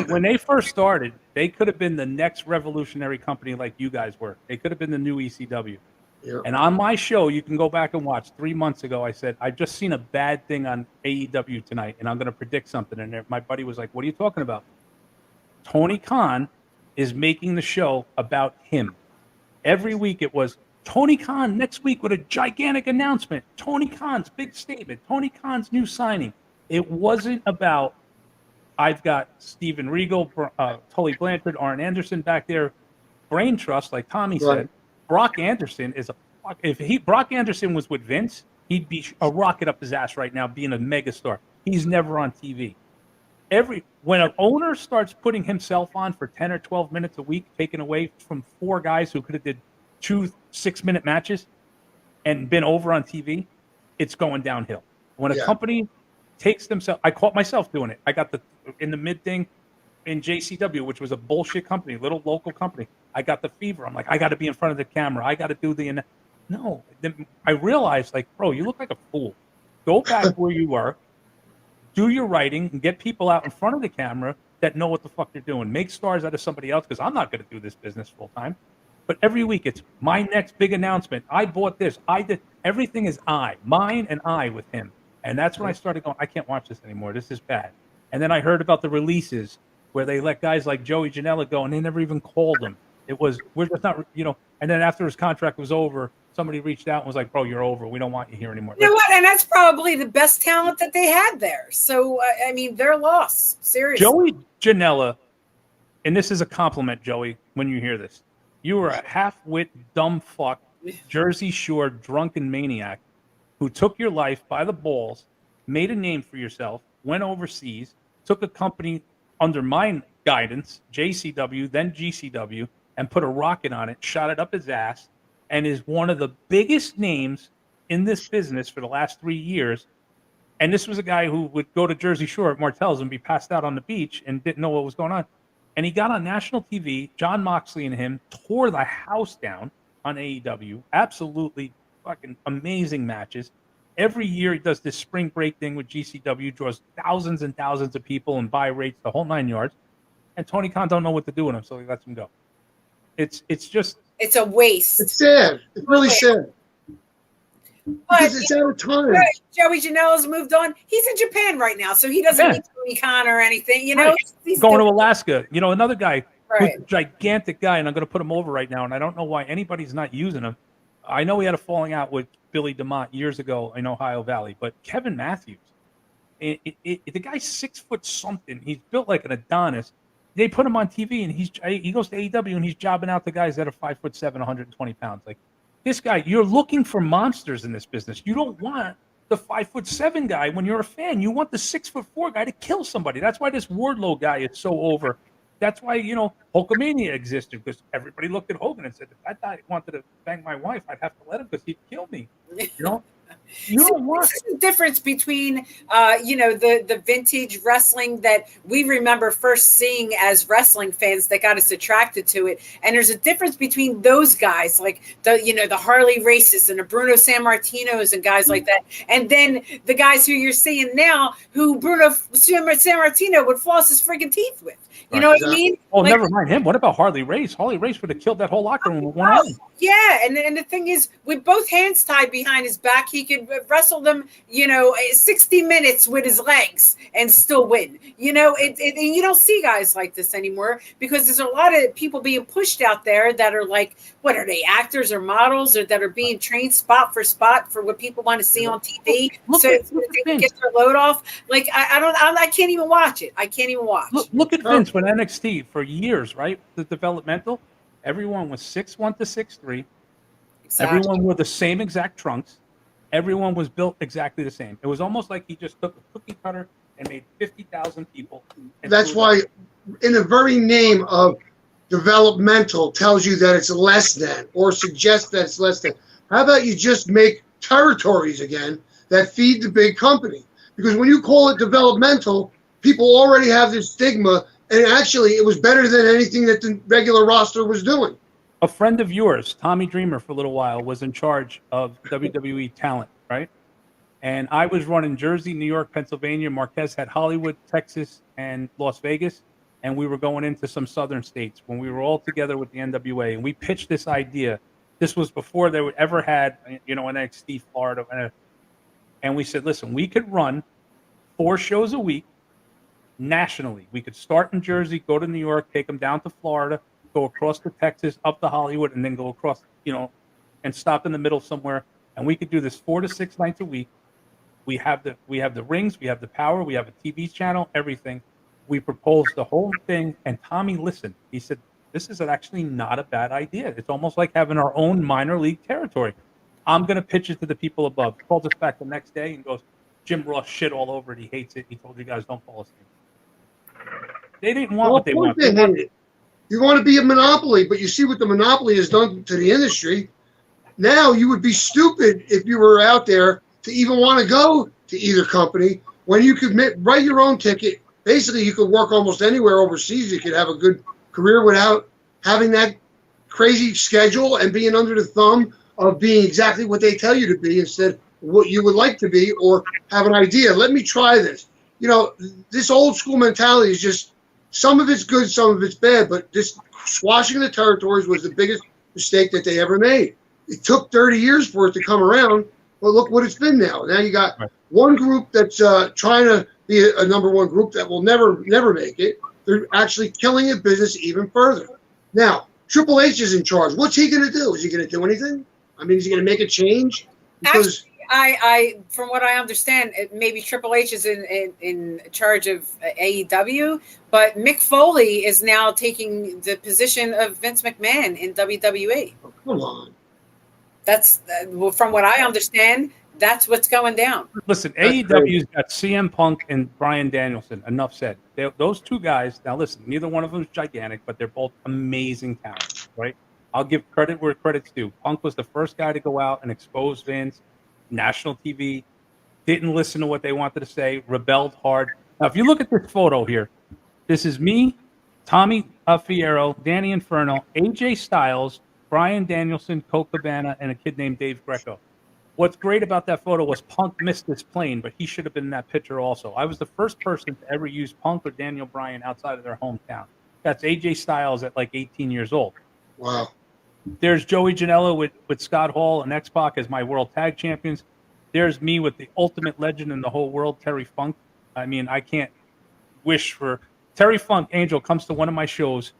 When they first started, they could have been the next revolutionary company like you guys were. They could have been the new ECW. Yeah. And on my show, you can go back and watch 3 months ago, I said, I've just seen a bad thing on AEW tonight, and I'm going to predict something. And my buddy was like, what are you talking about? Tony Khan is making the show about him. Every week it was, Tony Khan next week with a gigantic announcement. Tony Khan's big statement. Tony Khan's new signing. It wasn't about, I've got Steven Regal, Tully Blanchard, Arn Anderson back there. Brain trust, like Tommy said. Brock Anderson is Brock Anderson was with Vince, he'd be a rocket up his ass right now being a megastar. He's never on TV. When an owner starts putting himself on for 10 or 12 minutes a week, taken away from 4 guys who could have did 2 6-minute matches and been over on TV, it's going downhill. When a company takes themselves, I caught myself doing it. I got in the mid thing in JCW, which was a bullshit company, little local company. I got the fever. I'm like, I got to be in front of the camera. I got to do no. Then I realized, like, bro, you look like a fool. Go back where you were, do your writing, and get people out in front of the camera that know what the fuck they're doing. Make stars out of somebody else because I'm not going to do this business full time. But every week it's my next big announcement. I bought this. I did. Everything is mine and I with him. And that's when I started going, I can't watch this anymore. This is bad. And then I heard about the releases where they let guys like Joey Janela go and they never even called him. It was, we're just not, and then after his contract was over, somebody reached out and was like, bro, you're over. We don't want you here anymore. You know what? And that's probably the best talent that they had there. So, I mean, they're lost. Seriously. Joey Janela, and this is a compliment, Joey, when you hear this. You were a half-wit, dumb fuck, Jersey Shore drunken maniac who took your life by the balls, made a name for yourself, went overseas, took a company under my guidance, JCW, then GCW, and put a rocket on it, shot it up his ass, and is one of the biggest names in this business for the last 3 years. And this was a guy who would go to Jersey Shore at Martell's and be passed out on the beach and didn't know what was going on. And he got on national TV. John Moxley and him tore the house down on AEW. Absolutely fucking amazing matches. Every year he does this spring break thing with GCW, draws thousands and thousands of people and buy rates, the whole 9 yards. And Tony Khan don't know what to do with him, so he lets him go. It's a waste. It's sad. It's really sad. Because it's out of time. Joey Janela's moved on. He's in Japan right now, so he doesn't need Tony Khan or anything. He's going to Alaska. Another guy, who's a gigantic guy, and I'm going to put him over right now, and I don't know why anybody's not using him. I know he had a falling out with Billy DeMott years ago in Ohio Valley, but Kevin Matthews, the guy's 6 foot something. He's built like an Adonis. They put him on TV, and he goes to AEW, and he's jobbing out the guys that are 5'7", 120 pounds. Like, this guy, you're looking for monsters in this business. You don't want the 5'7" guy when you're a fan. You want the 6'4" guy to kill somebody. That's why this Wardlow guy is so over. That's why, Hulkamania existed, because everybody looked at Hogan and said, if that guy wanted to bang my wife, I'd have to let him because he'd kill me. You don't want this is the difference between the vintage wrestling that we remember first seeing as wrestling fans that got us attracted to it, and there's a difference between those guys like the Harley Races and the Bruno Sammartinos and guys like that, and then the guys who you're seeing now who Bruno Sammartino would floss his friggin' teeth with. You know what I mean? Oh, never mind him. What about Harley Race? Harley Race would have killed that whole locker room with one arm. Yeah, and the thing is, with both hands tied behind his back, he wrestle them, 60 minutes with his legs and still win. And you don't see guys like this anymore because there's a lot of people being pushed out there that are like, what are they, actors or models, or that are being trained spot for what people want to see on TV, so they can get their load off. Like I can't even watch it. I can't even watch. Look at Vince with NXT for years, right? The developmental, everyone was 6'1" to 6'3". Exactly. Everyone wore the same exact trunks. Everyone was built exactly the same. It was almost like he just took a cookie cutter and made 50,000 people. That's why, in the very name of developmental, tells you that it's less than, or suggests that it's less than. How about you just make territories again that feed the big company? Because when you call it developmental, people already have this stigma, and actually it was better than anything that the regular roster was doing. A friend of yours, Tommy Dreamer, for a little while, was in charge of WWE talent, right? And I was running Jersey, New York, Pennsylvania. Marquez had Hollywood, Texas, and Las Vegas. And we were going into some southern states when we were all together with the NWA. And we pitched this idea. This was before they ever had, an NXT Florida. And we said, listen, we could run 4 shows a week nationally. We could start in Jersey, go to New York, take them down to Florida, go across to Texas, up to Hollywood, and then go across, and stop in the middle somewhere. And we could do this 4 to 6 nights a week. We have the rings, we have the power, we have a TV channel, everything. We proposed the whole thing, and Tommy listened. He said, this is actually not a bad idea. It's almost like having our own minor league territory. I'm going to pitch it to the people above. He called us back the next day and goes, Jim Ross shit all over it. He hates it. He told you guys don't fall asleep. They didn't want what they wanted. You want to be a monopoly, but you see what the monopoly has done to the industry. Now you would be stupid if you were out there to even want to go to either company when you could write your own ticket. Basically, you could work almost anywhere overseas. You could have a good career without having that crazy schedule and being under the thumb of being exactly what they tell you to be instead of what you would like to be, or have an idea. Let me try this. This old school mentality is just, some of it's good, some of it's bad, but this squashing the territories was the biggest mistake that they ever made. It took 30 years for it to come around, but look what it's been now. Now you got one group that's trying to be a number one group that will never make it. They're actually killing the business even further. Now, Triple H is in charge. What's he going to do? Is he going to do anything? I mean, is he going to make a change? Because I from what I understand, maybe Triple H is in charge of AEW, but Mick Foley is now taking the position of Vince McMahon in WWE. Oh, come on. That's from what I understand. That's what's going down. Listen, AEW's got CM Punk and Bryan Danielson. Enough said. Those 2 guys. Now, listen, neither one of them is gigantic, but they're both amazing talents, right? I'll give credit where credit's due. Punk was the first guy to go out and expose Vince. National TV, didn't listen to what they wanted to say, rebelled hard. Now, if you look at this photo here, this is me, Tommy Fierro, Danny Inferno, AJ Styles, Bryan Danielson, Colt Cabana, and a kid named Dave Greco. What's great about that photo was Punk missed this plane, but he should have been in that picture also. I was the first person to ever use Punk or Daniel Bryan outside of their hometown. That's AJ Styles at like 18 years old. Wow. There's Joey Janela with Scott Hall and X-Pac as my world tag champions. There's me with the ultimate legend in the whole world, Terry Funk. I mean, I can't wish for... Terry Funk, Angel, comes to one of my shows,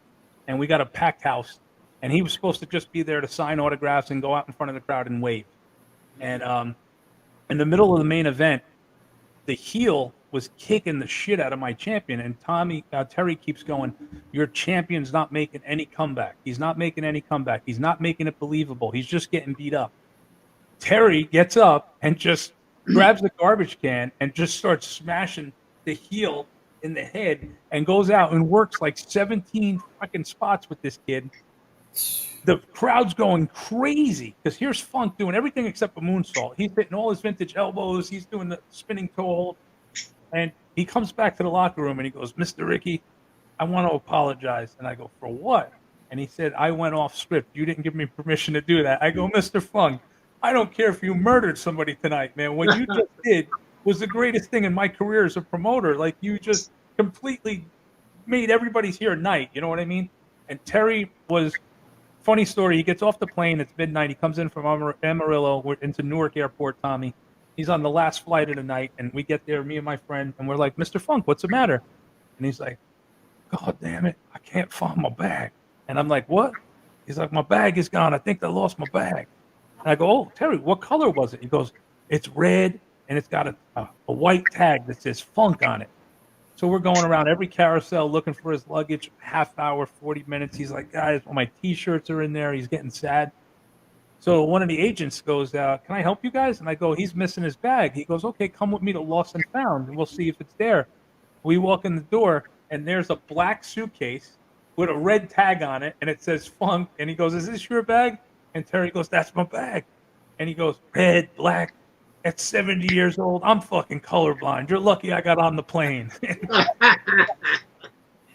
and we got a packed house, and he was supposed to just be there to sign autographs and go out in front of the crowd and wave. And in the middle of the main event, the heel was kicking the shit out of my champion, and Terry keeps going, your champion's not making any comeback. He's not making any comeback. He's not making it believable. He's just getting beat up. Terry gets up and just grabs the garbage can and just starts smashing the heel in the head and goes out and works like 17 fucking spots with this kid. The crowd's going crazy because here's Funk doing everything except a moonsault. He's hitting all his vintage elbows. He's doing the spinning toe hold. And he comes back to the locker room and he goes, Mr. Ricky, I want to apologize. And I go, for what? And he said, I went off script. You didn't give me permission to do that. I go, Mr. Funk, I don't care if you murdered somebody tonight, man. What you just did was the greatest thing in my career as a promoter. Like, you just completely made everybody's here night. You know what I mean? And Terry was, funny story, he gets off the plane. It's midnight. He comes in from Amarillo into Newark Airport, Tommy. He's on the last flight of the night, and we get there, me and my friend, and we're like, Mr. Funk, what's the matter? And he's like, God damn it, I can't find my bag. And I'm like, what? He's like, my bag is gone. I think I lost my bag. And I go, oh, Terry, what color was it? He goes, it's red, and it's got a white tag that says Funk on it. So we're going around every carousel looking for his luggage, half hour, 40 minutes. He's like, guys, all my T-shirts are in there. He's getting sad. So one of the agents goes, can I help you guys? And I go, he's missing his bag. He goes, okay, come with me to Lost and Found, and we'll see if it's there. We walk in the door, and there's a black suitcase with a red tag on it, and it says Funk. And he goes, is this your bag? And Terry goes, that's my bag. And he goes, red, black. At 70 years old, I'm fucking colorblind. You're lucky I got on the plane.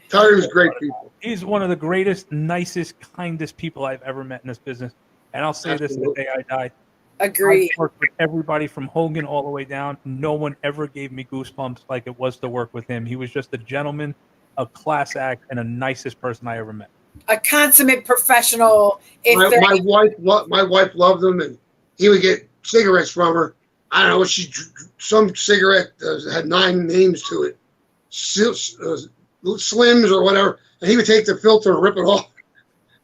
Terry was great people. He's one of the greatest, nicest, kindest people I've ever met in this business. And I'll say this the day I die. Agree. I worked with everybody from Hogan all the way down. No one ever gave me goosebumps like it was to work with him. He was just a gentleman, a class act, and the nicest person I ever met. A consummate professional. My wife loved him, and he would get cigarettes from her. I don't know, some cigarette had 9 names to it, Slims or whatever, and he would take the filter and rip it off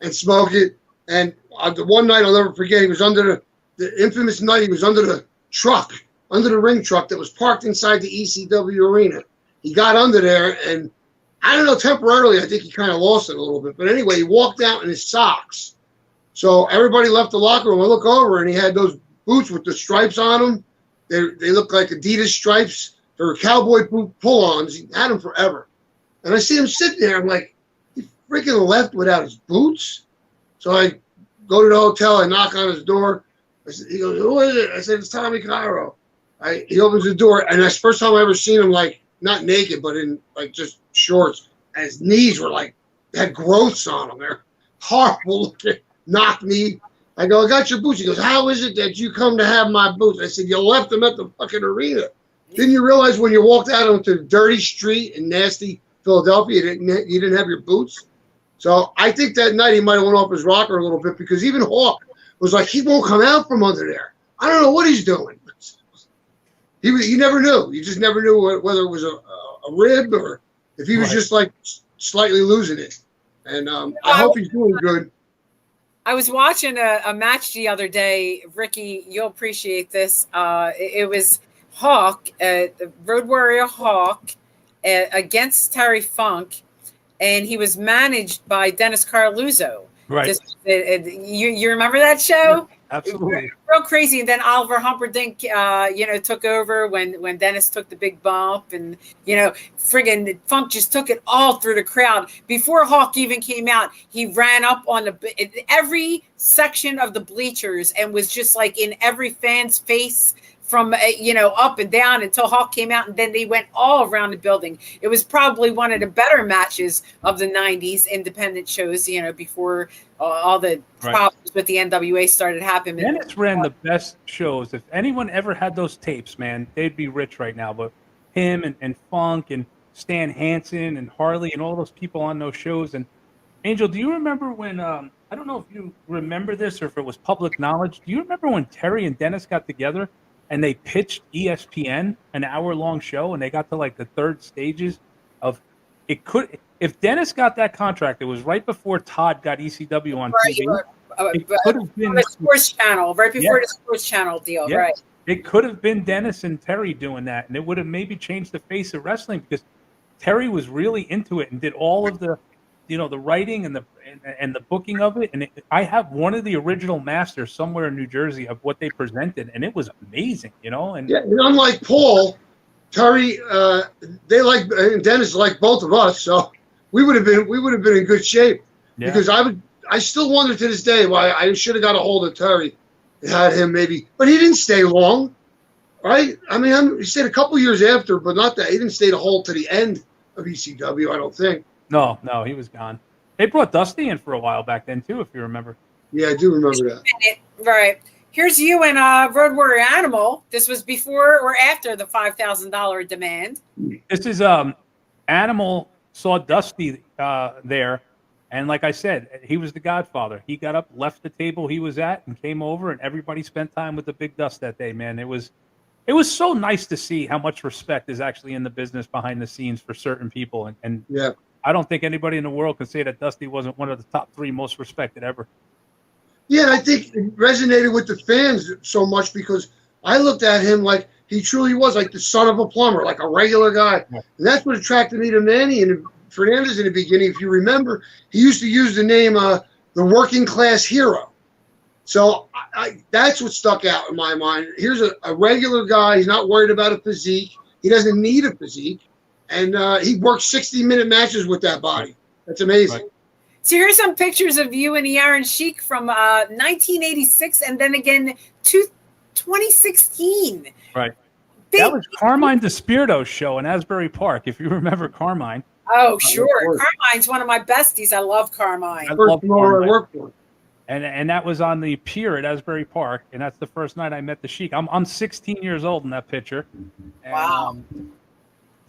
and smoke it. And the one night I'll never forget, he was under the infamous night, he was under the truck, under the ring truck that was parked inside the ECW arena. He got under there, and I don't know, temporarily, I think he kind of lost it a little bit. But anyway, he walked out in his socks. So everybody left the locker room. I look over, and he had those boots with the stripes on them. They look like Adidas stripes. They were cowboy boot pull-ons. He had them forever. And I see him sitting there. I'm like, he freaking left without his boots? So I go to the hotel. I knock on his door. He goes, who is it? I said, it's Tommy Cairo. He opens the door, and that's the first time I ever seen him, like, not naked, but in, like, just shorts. And his knees were, like, had growths on them. They're horrible looking. Knocked me. I go, I got your boots. He goes, how is it that you come to have my boots? I said, you left them at the fucking arena. Didn't you realize when you walked out onto the dirty street in nasty Philadelphia, you didn't have your boots? So I think that night he might have went off his rocker a little bit, because even Hawk was like, he won't come out from under there. I don't know what he's doing. You never knew. You just never knew whether it was a rib or if he was just like slightly losing it. And I hope he's doing good. I was watching a match the other day, Ricky. You'll appreciate this. It was Hawk, Road Warrior Hawk, against Terry Funk, and he was managed by Dennis Carluzzo. Right. You remember that show? Absolutely. Real crazy. And then Oliver Humperdinck, took over when Dennis took the big bump, and friggin' Funk just took it all through the crowd. Before Hawk even came out, he ran up on every section of the bleachers and was just like in every fan's face from up and down until Hawk came out, and then they went all around the building. It was probably one of the better matches of the 90s independent shows, before all the problems with the NWA started happening. Dennis ran the best shows. If anyone ever had those tapes, man, they'd be rich right now. But him and Funk and Stan Hansen and Harley and all those people on those shows. And Angel, do you remember when, I don't know if you remember this or if it was public knowledge, do you remember when Terry and Dennis got together and they pitched ESPN an hour-long show, and they got to like the third stages of it? If Dennis got that contract, it was right before Todd got ECW on TV. It could have been the sports channel, right before the sports channel deal, right? It could have been Dennis and Terry doing that, and it would have maybe changed the face of wrestling, because Terry was really into it and did all of the, the writing and the booking of it. And I have one of the original masters somewhere in New Jersey of what they presented, and it was amazing, And unlike Paul, Terry, and Dennis like both of us, so we would have been in good shape. Because I still wonder to this day why I should have got a hold of Terry and had him maybe, but he didn't stay long, right? I mean, he stayed a couple years after, but not that he didn't stay the whole to the end of ECW. I don't think. No, he was gone. They brought Dusty in for a while back then too, if you remember. Yeah, I do remember that. Right. Here's you and Road Warrior Animal. This was before or after the $5,000 demand? This is Animal saw Dusty there, and like I said, he was the Godfather. He got up, left the table he was at, and came over, and everybody spent time with the Big Dust that day. Man, it was it was so nice to see how much respect is actually in the business behind the scenes for certain people. And Yeah. I don't think anybody in the world can say that Dusty wasn't one of the top 3 most respected ever. Yeah, and I think it resonated with the fans so much because I looked at him like he truly was like the son of a plumber, like a regular guy. Yeah. And that's what attracted me to Manny and Fernandez in the beginning. If you remember, he used to use the name the working class hero. So that's what stuck out in my mind. Here's a regular guy. He's not worried about a physique. He doesn't need a physique. And he worked 60-minute matches with that body. That's amazing. Right. So here's some pictures of you and the Iron Sheik from 1986 and then again 2016. Right. That was Carmine DeSpirito's show in Asbury Park, if you remember Carmine. Oh, sure. Carmine's one of my besties. I love Carmine. I love Carmine. I worked for. And that was on the pier at Asbury Park, and that's the first night I met the Sheik. I'm 16 years old in that picture. And, wow.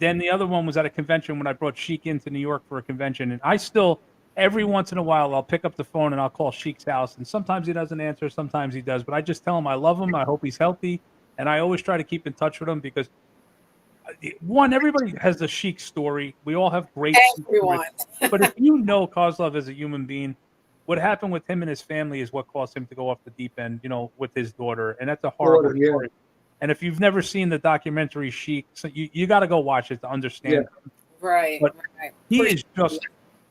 Then the other one was at a convention when I brought Sheik into New York for a convention, and I still, every once in a while, I'll pick up the phone and I'll call Sheik's house, and sometimes he doesn't answer, sometimes he does, but I just tell him I love him, I hope he's healthy, and I always try to keep in touch with him because, one, everybody has a Sheik story. We all have great Everyone. But if you know Kozlov as a human being, what happened with him and his family is what caused him to go off the deep end, with his daughter. And that's a horrible story. And if you've never seen the documentary Sheik, so you got to go watch it to understand. Yeah. Right. But he is just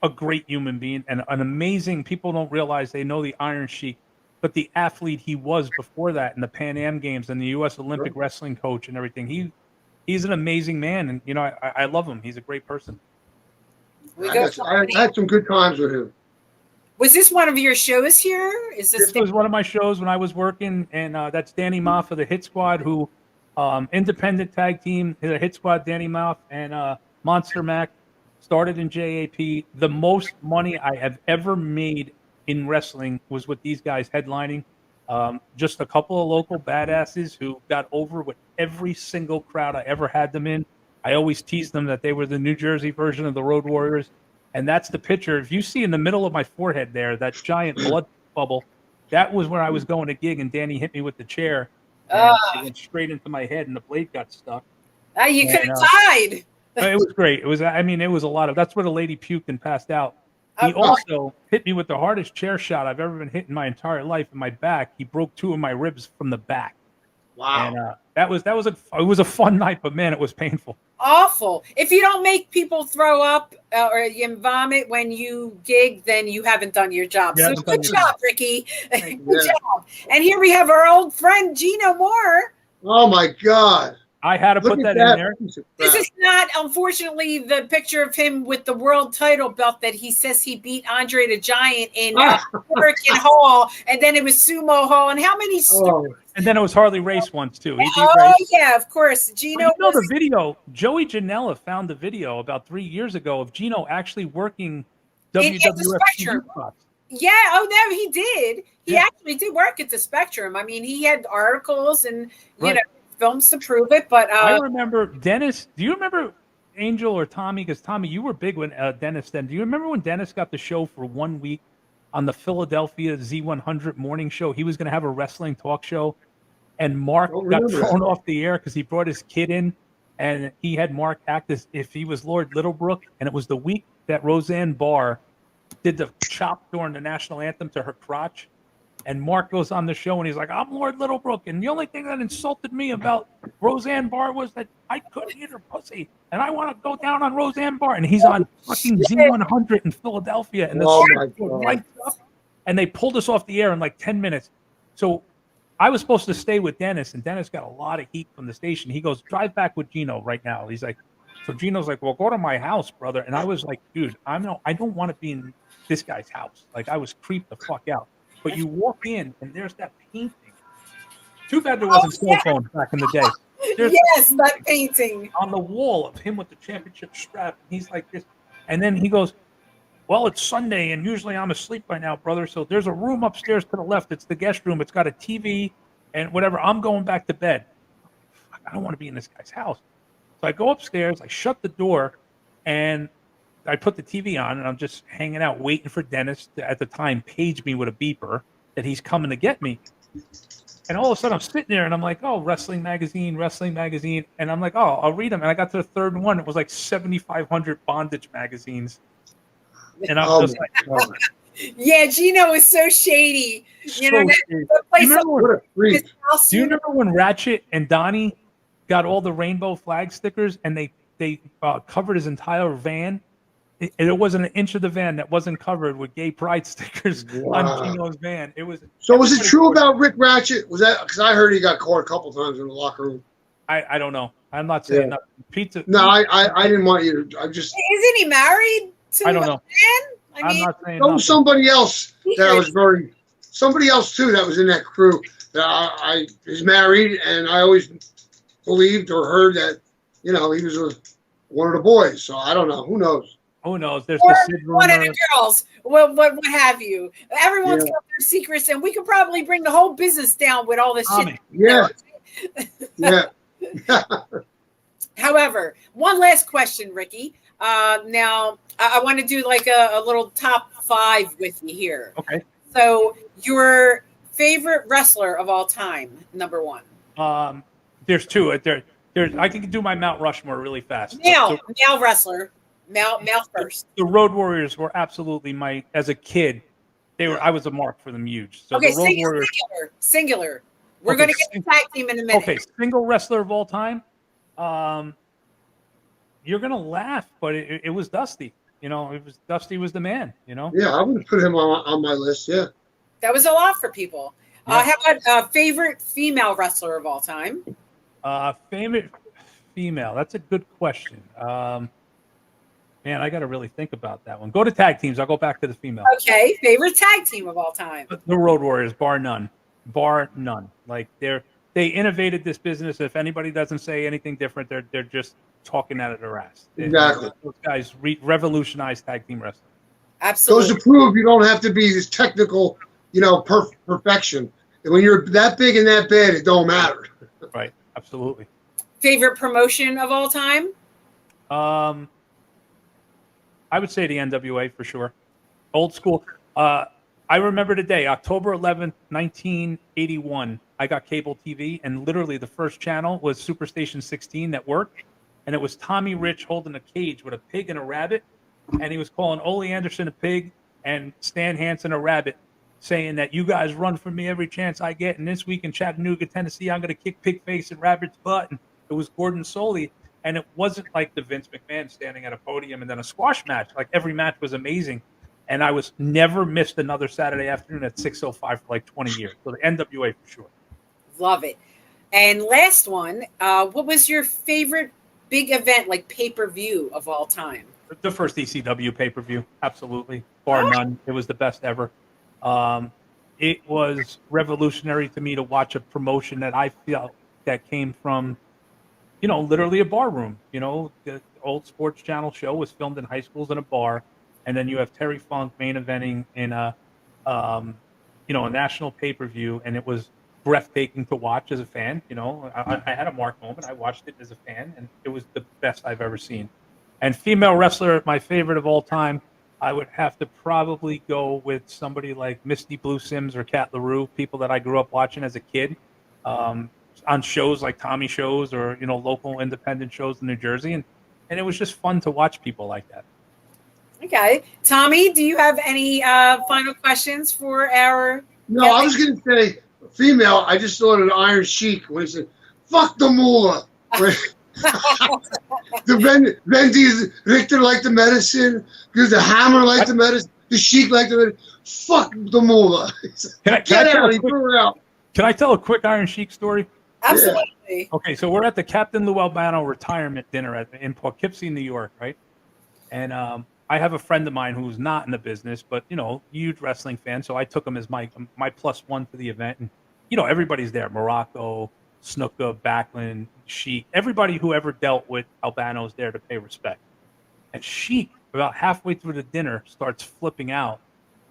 a great human being and an amazing, people don't realize they know the Iron Sheik, but the athlete he was before that in the Pan Am Games and the U.S. Olympic wrestling coach and everything. He's an amazing man. And, I love him. He's a great person. I had some good times with him. Was this one of your shows here? This was one of my shows when I was working, and that's Danny Moff of the Hit Squad, who independent tag team, the Hit Squad, Danny Moff and Monster Mac started in JAP. The most money I have ever made in wrestling was with these guys headlining. Just a couple of local badasses who got over with every single crowd I ever had them in. I always teased them that they were the New Jersey version of the Road Warriors. And that's the picture. If you see in the middle of my forehead there, that giant blood bubble, that was where I was going to gig, and Danny hit me with the chair. And it went straight into my head, and the blade got stuck. You could have died. It was great. It was a lot of. That's where the lady puked and passed out. He also hit me with the hardest chair shot I've ever been hit in my entire life in my back. He broke 2 of my ribs from the back. Wow. And it was a fun night, but man, it was painful. Awful. If you don't make people throw up or you vomit when you gig, then you haven't done your job. So good job, Ricky. Good job. And here we have our old friend Gino Moore. Oh my God. I had to put that in there. This is not, unfortunately, the picture of him with the world title belt that he says he beat Andre the Giant in Hurricane Hall, and then it was Sumo Hall. And how many stories? And then it was Harley Race once, too. Yeah, of course. Gino. The video, Joey Janela found the video about 3 years ago of Gino actually working WWF spots. Yeah, no, he did. He actually did work at the Spectrum. I mean, he had articles and, you know, films to prove it, but I remember Dennis. Do you remember Angel or Tommy? Because Tommy, you were big when Dennis then. Do you remember when Dennis got the show for 1 week on the Philadelphia Z100 morning show? He was going to have a wrestling talk show, and Mark got thrown off the air because he brought his kid in, and he had Mark act as if he was Lord Littlebrook, and it was the week that Roseanne Barr did the chop during the national anthem to her crotch. And Mark goes on the show and he's like, I'm Lord Littlebrook. And the only thing that insulted me about Roseanne Barr was that I couldn't eat her pussy. And I want to go down on Roseanne Barr. And he's on fucking Z100 in Philadelphia. And and they pulled us off the air in like 10 minutes. So I was supposed to stay with Dennis. And Dennis got a lot of heat from the station. He goes, drive back with Gino right now. He's like, so Gino's like, well, go to my house, brother. And I was like, dude, I don't want to be in this guy's house. Like, I was creeped the fuck out. But you walk in, and there's that painting. Too bad there wasn't cell phones back in the day. There's that painting on the wall of him with the championship strap. And he's like this. And then he goes, well, it's Sunday, and usually I'm asleep by now, brother. So there's a room upstairs to the left. It's the guest room. It's got a TV and whatever. I'm going back to bed. I don't want to be in this guy's house. So I go upstairs. I shut the door, and I put the TV on, and I'm just hanging out, waiting for Dennis to, at the time, page me with a beeper that he's coming to get me. And all of a sudden, I'm sitting there, and I'm like, "Oh, wrestling magazine," and I'm like, "Oh, I'll read them." And I got to the third one; it was like 7,500 bondage magazines, and I'm Oh just my like, God. Yeah, Gino is so shady. so You know, that, shady. that Do you place remember What a his freak. house Do you soon. remember when Ratchet and Donnie got all the rainbow flag stickers, and they covered his entire van? It wasn't an inch of the van that wasn't covered with gay pride stickers on Wow. Gino's van. It was So was it everybody. true about Rick Ratchet? Was that because I heard he got caught a couple times in the locker room? I don't know. I'm not Yeah. saying nothing. No, I didn't want you to. I just Isn't he married to I a don't man? know. I I'm mean, not saying there nothing. was somebody else that I was secret. somebody else too that was in that crew that I is married, and I always believed or heard that he was one of the boys. So I don't know. Who knows? Who knows? There's Or the Sid one of rumor. the girls, what have you. Everyone's Yeah. got their secrets, and we could probably bring the whole business down with all this shit. Tommy. Yeah. Yeah. However, one last question, Ricky. Now, I want to do like a little top 5 with you here. Okay. So, your favorite wrestler of all time, number 1. There's two. There's. I can do my Mount Rushmore really fast. Male wrestler. Male first. The Road Warriors were absolutely as a kid. I was a mark for them huge. So Okay, the Road Warriors. singular. We're Okay, going to get the tag team in a minute. Okay, single wrestler of all time. You're gonna laugh, but it was Dusty. Dusty was the man. Yeah, I would put him on my list. Yeah. That was a lot for people. Yeah. How about favorite female wrestler of all time? Favorite female. That's a good question. Man, I got to really think about that one. Go to tag teams. I'll go back to the female. Okay, favorite tag team of all time. The Road Warriors, bar none. Like they innovated this business. If anybody doesn't say anything different, they're just talking out of their ass. Exactly. Those guys revolutionized tag team wrestling. Absolutely. Goes to prove you don't have to be this technical, perfection. And when you're that big and that bad, it don't matter. Right. Absolutely. Favorite promotion of all time? I would say the NWA for sure. Old school. I remember the day, October 11th, 1981. I got cable TV, and literally the first channel was Superstation 16 that worked, and it was Tommy Rich holding a cage with a pig and a rabbit, and he was calling Ole Anderson a pig and Stan Hansen a rabbit, saying that you guys run for me every chance I get, and this week in Chattanooga, Tennessee, I'm going to kick pig face and rabbit's butt. And it was Gordon Soley, and it wasn't like the Vince McMahon standing at a podium and then a squash match. Like every match was amazing. And I was never missed another Saturday afternoon at 6:05 for like 20 years. So the NWA for sure. Love it. And last one, what was your favorite big event, like pay-per-view of all time? The first ECW pay-per-view, absolutely, bar none. It was the best ever. It was revolutionary to me to watch a promotion that I felt that came from, literally a bar room. The old Sports Channel show was filmed in high schools in a bar. And then you have Terry Funk main eventing in a national pay-per-view, and it was breathtaking to watch as a fan. I had a mark moment. I watched it as a fan, and it was the best I've ever seen. And female wrestler, my favorite of all time, I would have to probably go with somebody like Misty Blue Sims or Kat LaRue, people that I grew up watching as a kid on shows like Tommy shows or local independent shows in New Jersey, and it was just fun to watch people like that. Okay. Tommy, do you have any final questions for our No, I was going to say female. I just thought of Iron Sheik when he said, "Fuck the moolah." The Vendi's Richter liked the medicine because the Hammer liked the medicine. The Sheik liked the medicine. Fuck the moolah. Get out! He threw her out. Can I tell a quick Iron Sheik story? Absolutely. Yeah. Okay, so we're at the Captain Lou Albano retirement dinner in Poughkeepsie, New York, right? And I have a friend of mine who's not in the business, but huge wrestling fan. So I took him as my +1 for the event, and everybody's there: Morocco, Snuka, Backlund, Sheik, everybody who ever dealt with Albano's there to pay respect. And Sheik, about halfway through the dinner, starts flipping out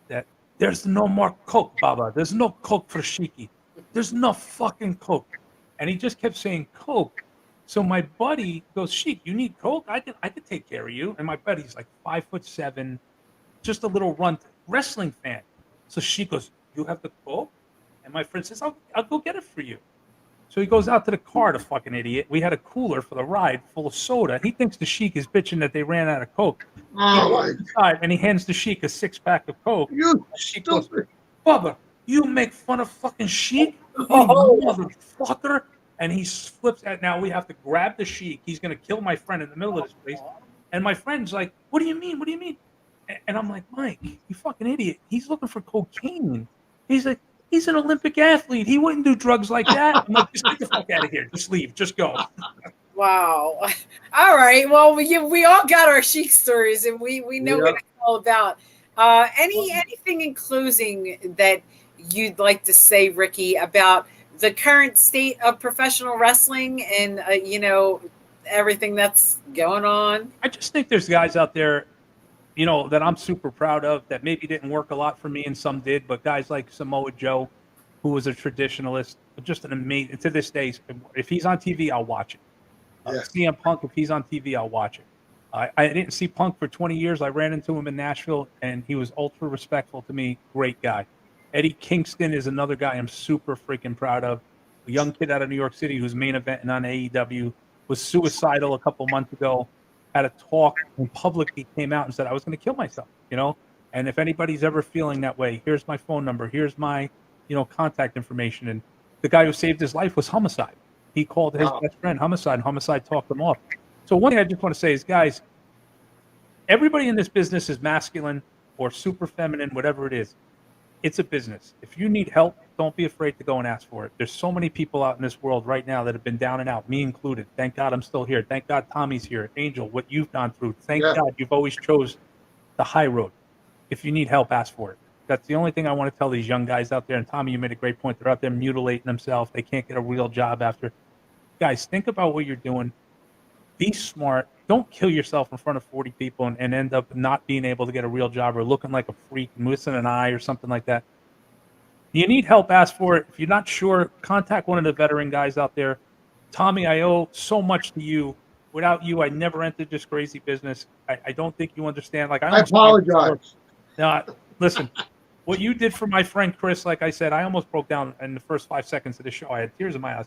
that there's no more Coke, Baba. There's no Coke for Sheiki. There's no fucking Coke. And he just kept saying Coke. So my buddy goes, "Sheik, you need Coke? I could take care of you." And my buddy's like 5'7", just a little runt wrestling fan. So Sheik goes, "You have the Coke?" And my friend says, I'll go get it for you. So he goes out to the car, the fucking idiot. We had a cooler for the ride full of soda. He thinks the Sheik is bitching that they ran out of Coke. He Oh walks my! inside and he hands the Sheik a 6-pack of Coke. You The Sheik goes, stupid! Bubba, you make fun of fucking Sheik? You Oh, motherfucker. And he flips out. Now we have to grab the Sheik. He's going to kill my friend in the middle of this place. And my friend's like, what do you mean? What do you mean? And I'm like, Mike, you fucking idiot. He's looking for cocaine. He's like, he's an Olympic athlete. He wouldn't do drugs like that. I'm like, just get the fuck out of here. Just leave. Just go. wow. All right. Well, we all got our Sheik stories, and we know what it's all about. Anything in closing that you'd like to say, Ricky, about the current state of professional wrestling and everything that's going on? I just think there's guys out there, that I'm super proud of that maybe didn't work a lot for me and some did, but guys like Samoa Joe, who was a traditionalist, just an amazing, to this day, if he's on TV, I'll watch it. CM Punk, if he's on TV, I'll watch it. I didn't see Punk for 20 years. I ran into him in Nashville, and he was ultra respectful to me. Great guy. Eddie Kingston is another guy I'm super freaking proud of. A young kid out of New York City who's main eventing on AEW, was suicidal a couple months ago, had a talk in public. He came out and said, I was going to kill myself, And if anybody's ever feeling that way, here's my phone number. Here's my, contact information. And the guy who saved his life was Homicide. He called his best friend Homicide, and Homicide talked him off. So one thing I just want to say is, guys, everybody in this business is masculine or super feminine, whatever it is. It's a business. If you need help, don't be afraid to go and ask for it. There's so many people out in this world right now that have been down and out, me included. Thank God I'm still here. Thank God Tommy's here. Angel, what you've gone through. Thank God you've always chose the high road. If you need help, ask for it. That's the only thing I want to tell these young guys out there. And Tommy, you made a great point. They're out there mutilating themselves. They can't get a real job after. Guys, think about what you're doing. Be smart. Don't kill yourself in front of 40 people and end up not being able to get a real job or looking like a freak, missing an eye or something like that. You need help, ask for it. If you're not sure, contact one of the veteran guys out there. Tommy, I owe so much to you. Without you, I never entered this crazy business. I don't think you understand. Like I apologize. No, listen, what you did for my friend Chris, like I said, I almost broke down in the first 5 seconds of the show. I had tears in my eyes.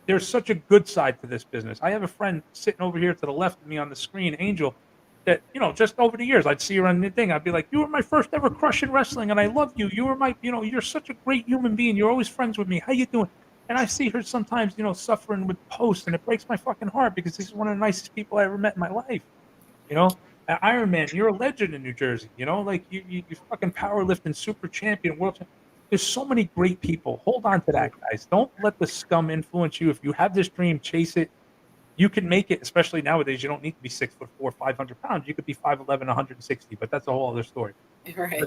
There's such a good side to this business. I have a friend sitting over here to the left of me on the screen, Angel, that, just over the years, I'd see her on the thing. I'd be like, you were my first ever crush in wrestling, and I love you. You were my, you're such a great human being. You're always friends with me. How you doing? And I see her sometimes, suffering with posts, and it breaks my fucking heart because this is one of the nicest people I ever met in my life. Iron Man, you're a legend in New Jersey. Like you fucking powerlifting super champion, world champion. There's so many great people. Hold on to that, guys. Don't let the scum influence you. If you have this dream, chase it. You can make it, especially nowadays. You don't need to be 6'4", 500 pounds. You could be 5'11", 160, but that's a whole other story. Right.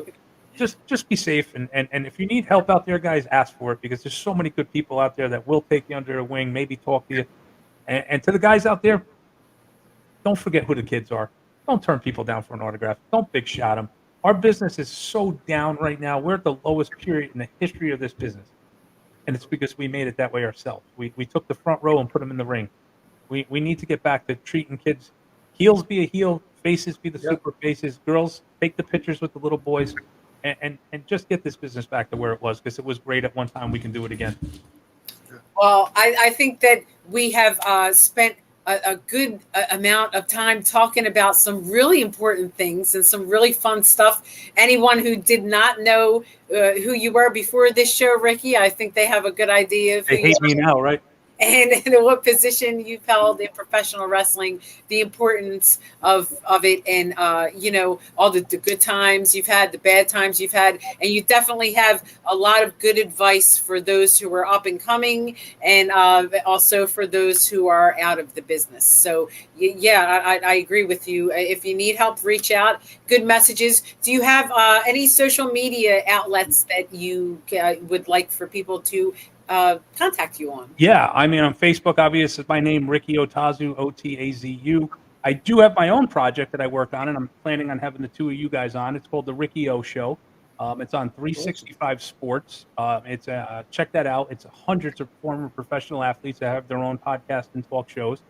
Just be safe. And if you need help out there, guys, ask for it because there's so many good people out there that will take you under their wing, maybe talk to you. And to the guys out there, don't forget who the kids are. Don't turn people down for an autograph. Don't big shot them. Our business is so down right now. We're at the lowest period in the history of this business. And it's because we made it that way ourselves. We took the front row and put them in the ring. We need to get back to treating kids. Heels be a heel. Faces be the super faces. Girls, take the pictures with the little boys. And just get this business back to where it was because it was great at one time. We can do it again. Well, I think that we have spent a good amount of time talking about some really important things and some really fun stuff. Anyone who did not know who you were before this show, Ricky, I think they have a good idea of who they hate me now, right? And what position you've held in professional wrestling, the importance of it, and all the good times you've had, the bad times you've had, and you definitely have a lot of good advice for those who are up and coming, and also for those who are out of the business. So I agree with you. If you need help, reach out. Good messages. Do you have any social media outlets that you would like for people to contact you on? Yeah, I mean, on Facebook, obviously, my name, Ricky Otazu, Otazu. I do have my own project that I work on, and I'm planning on having the two of you guys on. It's called The Ricky O Show. It's on 365 Sports. It's check that out. It's hundreds of former professional athletes that have their own podcast and talk shows.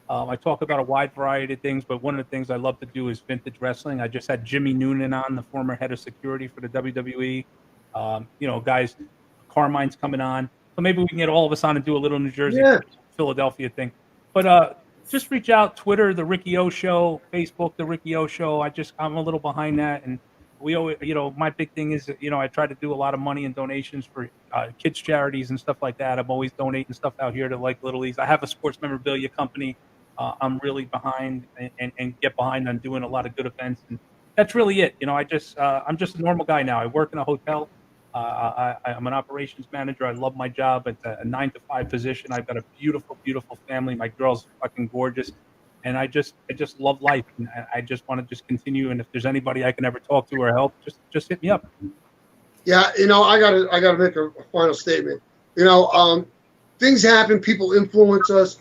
I talk about a wide variety of things, but one of the things I love to do is vintage wrestling. I just had Jimmy Noonan on, the former head of security for the WWE. Guys Carmine's coming on. So maybe we can get all of us on and do a little New Jersey, Philadelphia thing. But just reach out, Twitter, The Ricky O Show, Facebook, The Ricky O Show. I'm a little behind that. And we always, my big thing is, I try to do a lot of money and donations for kids charities and stuff like that. I'm always donating stuff out here to like Little Leagues. I have a sports memorabilia company. I'm really behind and get behind on doing a lot of good events. And that's really it. I'm just a normal guy now. I work in a hotel. I'm an operations manager. I love my job. It's a 9-to-5 position. I've got a beautiful, beautiful family. My girl's fucking gorgeous. And I just love life. And I just want to just continue. And if there's anybody I can ever talk to or help, just hit me up. Yeah. I gotta make a final statement. Things happen. People influence us.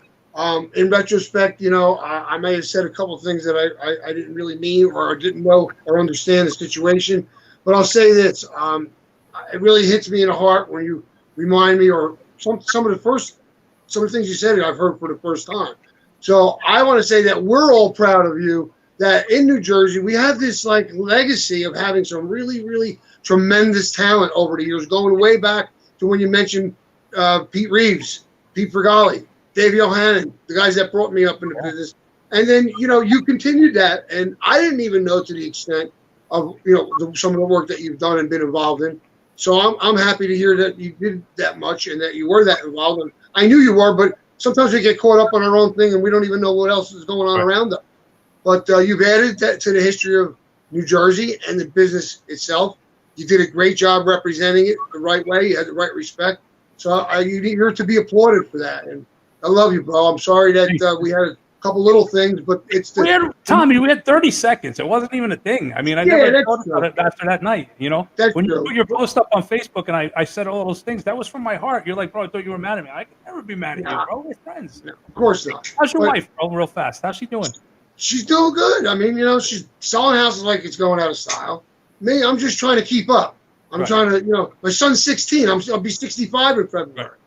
In retrospect, I may have said a couple of things that I didn't really mean or didn't know or understand the situation. But I'll say this. It really hits me in the heart when you remind me, or some of the things you said I've heard for the first time. So I want to say that we're all proud of you, that in New Jersey, we have this like legacy of having some really, really tremendous talent over the years, going way back to when you mentioned Pete Reeves, Pete Fergali, Dave Yohannan, the guys that brought me up in the business. And then, you continued that. And I didn't even know to the extent of, some of the work that you've done and been involved in. So I'm happy to hear that you did that much and that you were that involved. And I knew you were, but sometimes we get caught up on our own thing and we don't even know what else is going on around us. But you've added that to the history of New Jersey and the business itself. You did a great job representing it the right way. You had the right respect. So you're to be applauded for that. And I love you, bro. I'm sorry that we had a couple little things, but it's Tommy, we had 30 seconds. It wasn't even a thing. I mean, I never thought about it after that night, That's when true. you put your post up on Facebook and I said all those things, that was from my heart. You're like, bro, I thought you were mad at me. I could never be mad at you, bro. We're friends. No, of course not. How's your wife, bro, real fast? How's she doing? She's doing good. I mean, she's selling houses like it's going out of style. Me, I'm just trying to keep up. I'm trying to, my son's 16. I'll be 65 in February.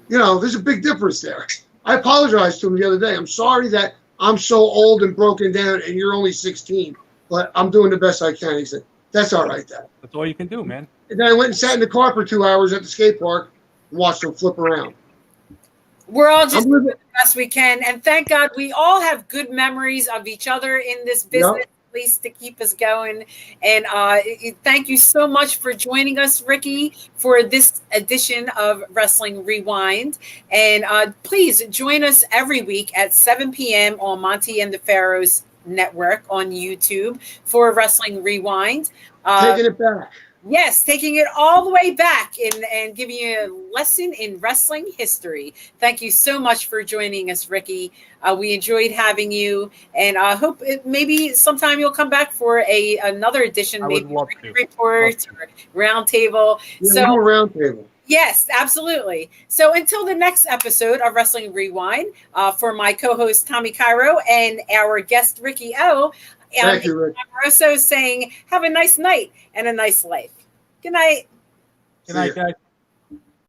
There's a big difference there. I apologized to him the other day. I'm sorry that I'm so old and broken down and you're only 16, but I'm doing the best I can. He said, that's all right, Dad. That's all you can do, man. And then I went and sat in the car for 2 hours at the skate park and watched them flip around. We're all just doing the best we can. And thank God we all have good memories of each other in this business, at least to keep us going. And thank you so much for joining us, Ricky, for this edition of Wrestling Rewind. And please join us every week at 7 p.m. on Monty and the Pharaohs Network on YouTube for Wrestling Rewind. Taking it back. Yes, taking it all the way back and giving you a lesson in wrestling history. Thank you so much for joining us, Ricky. We enjoyed having you, and I hope maybe sometime you'll come back for another edition, maybe report or roundtable. Yeah, a roundtable. Yes, absolutely. So until the next episode of Wrestling Rewind, for my co-host Tommy Cairo and our guest Ricky O, thank you, Rick. I'm also saying have a nice night and a nice life. Good night. Good night, guys.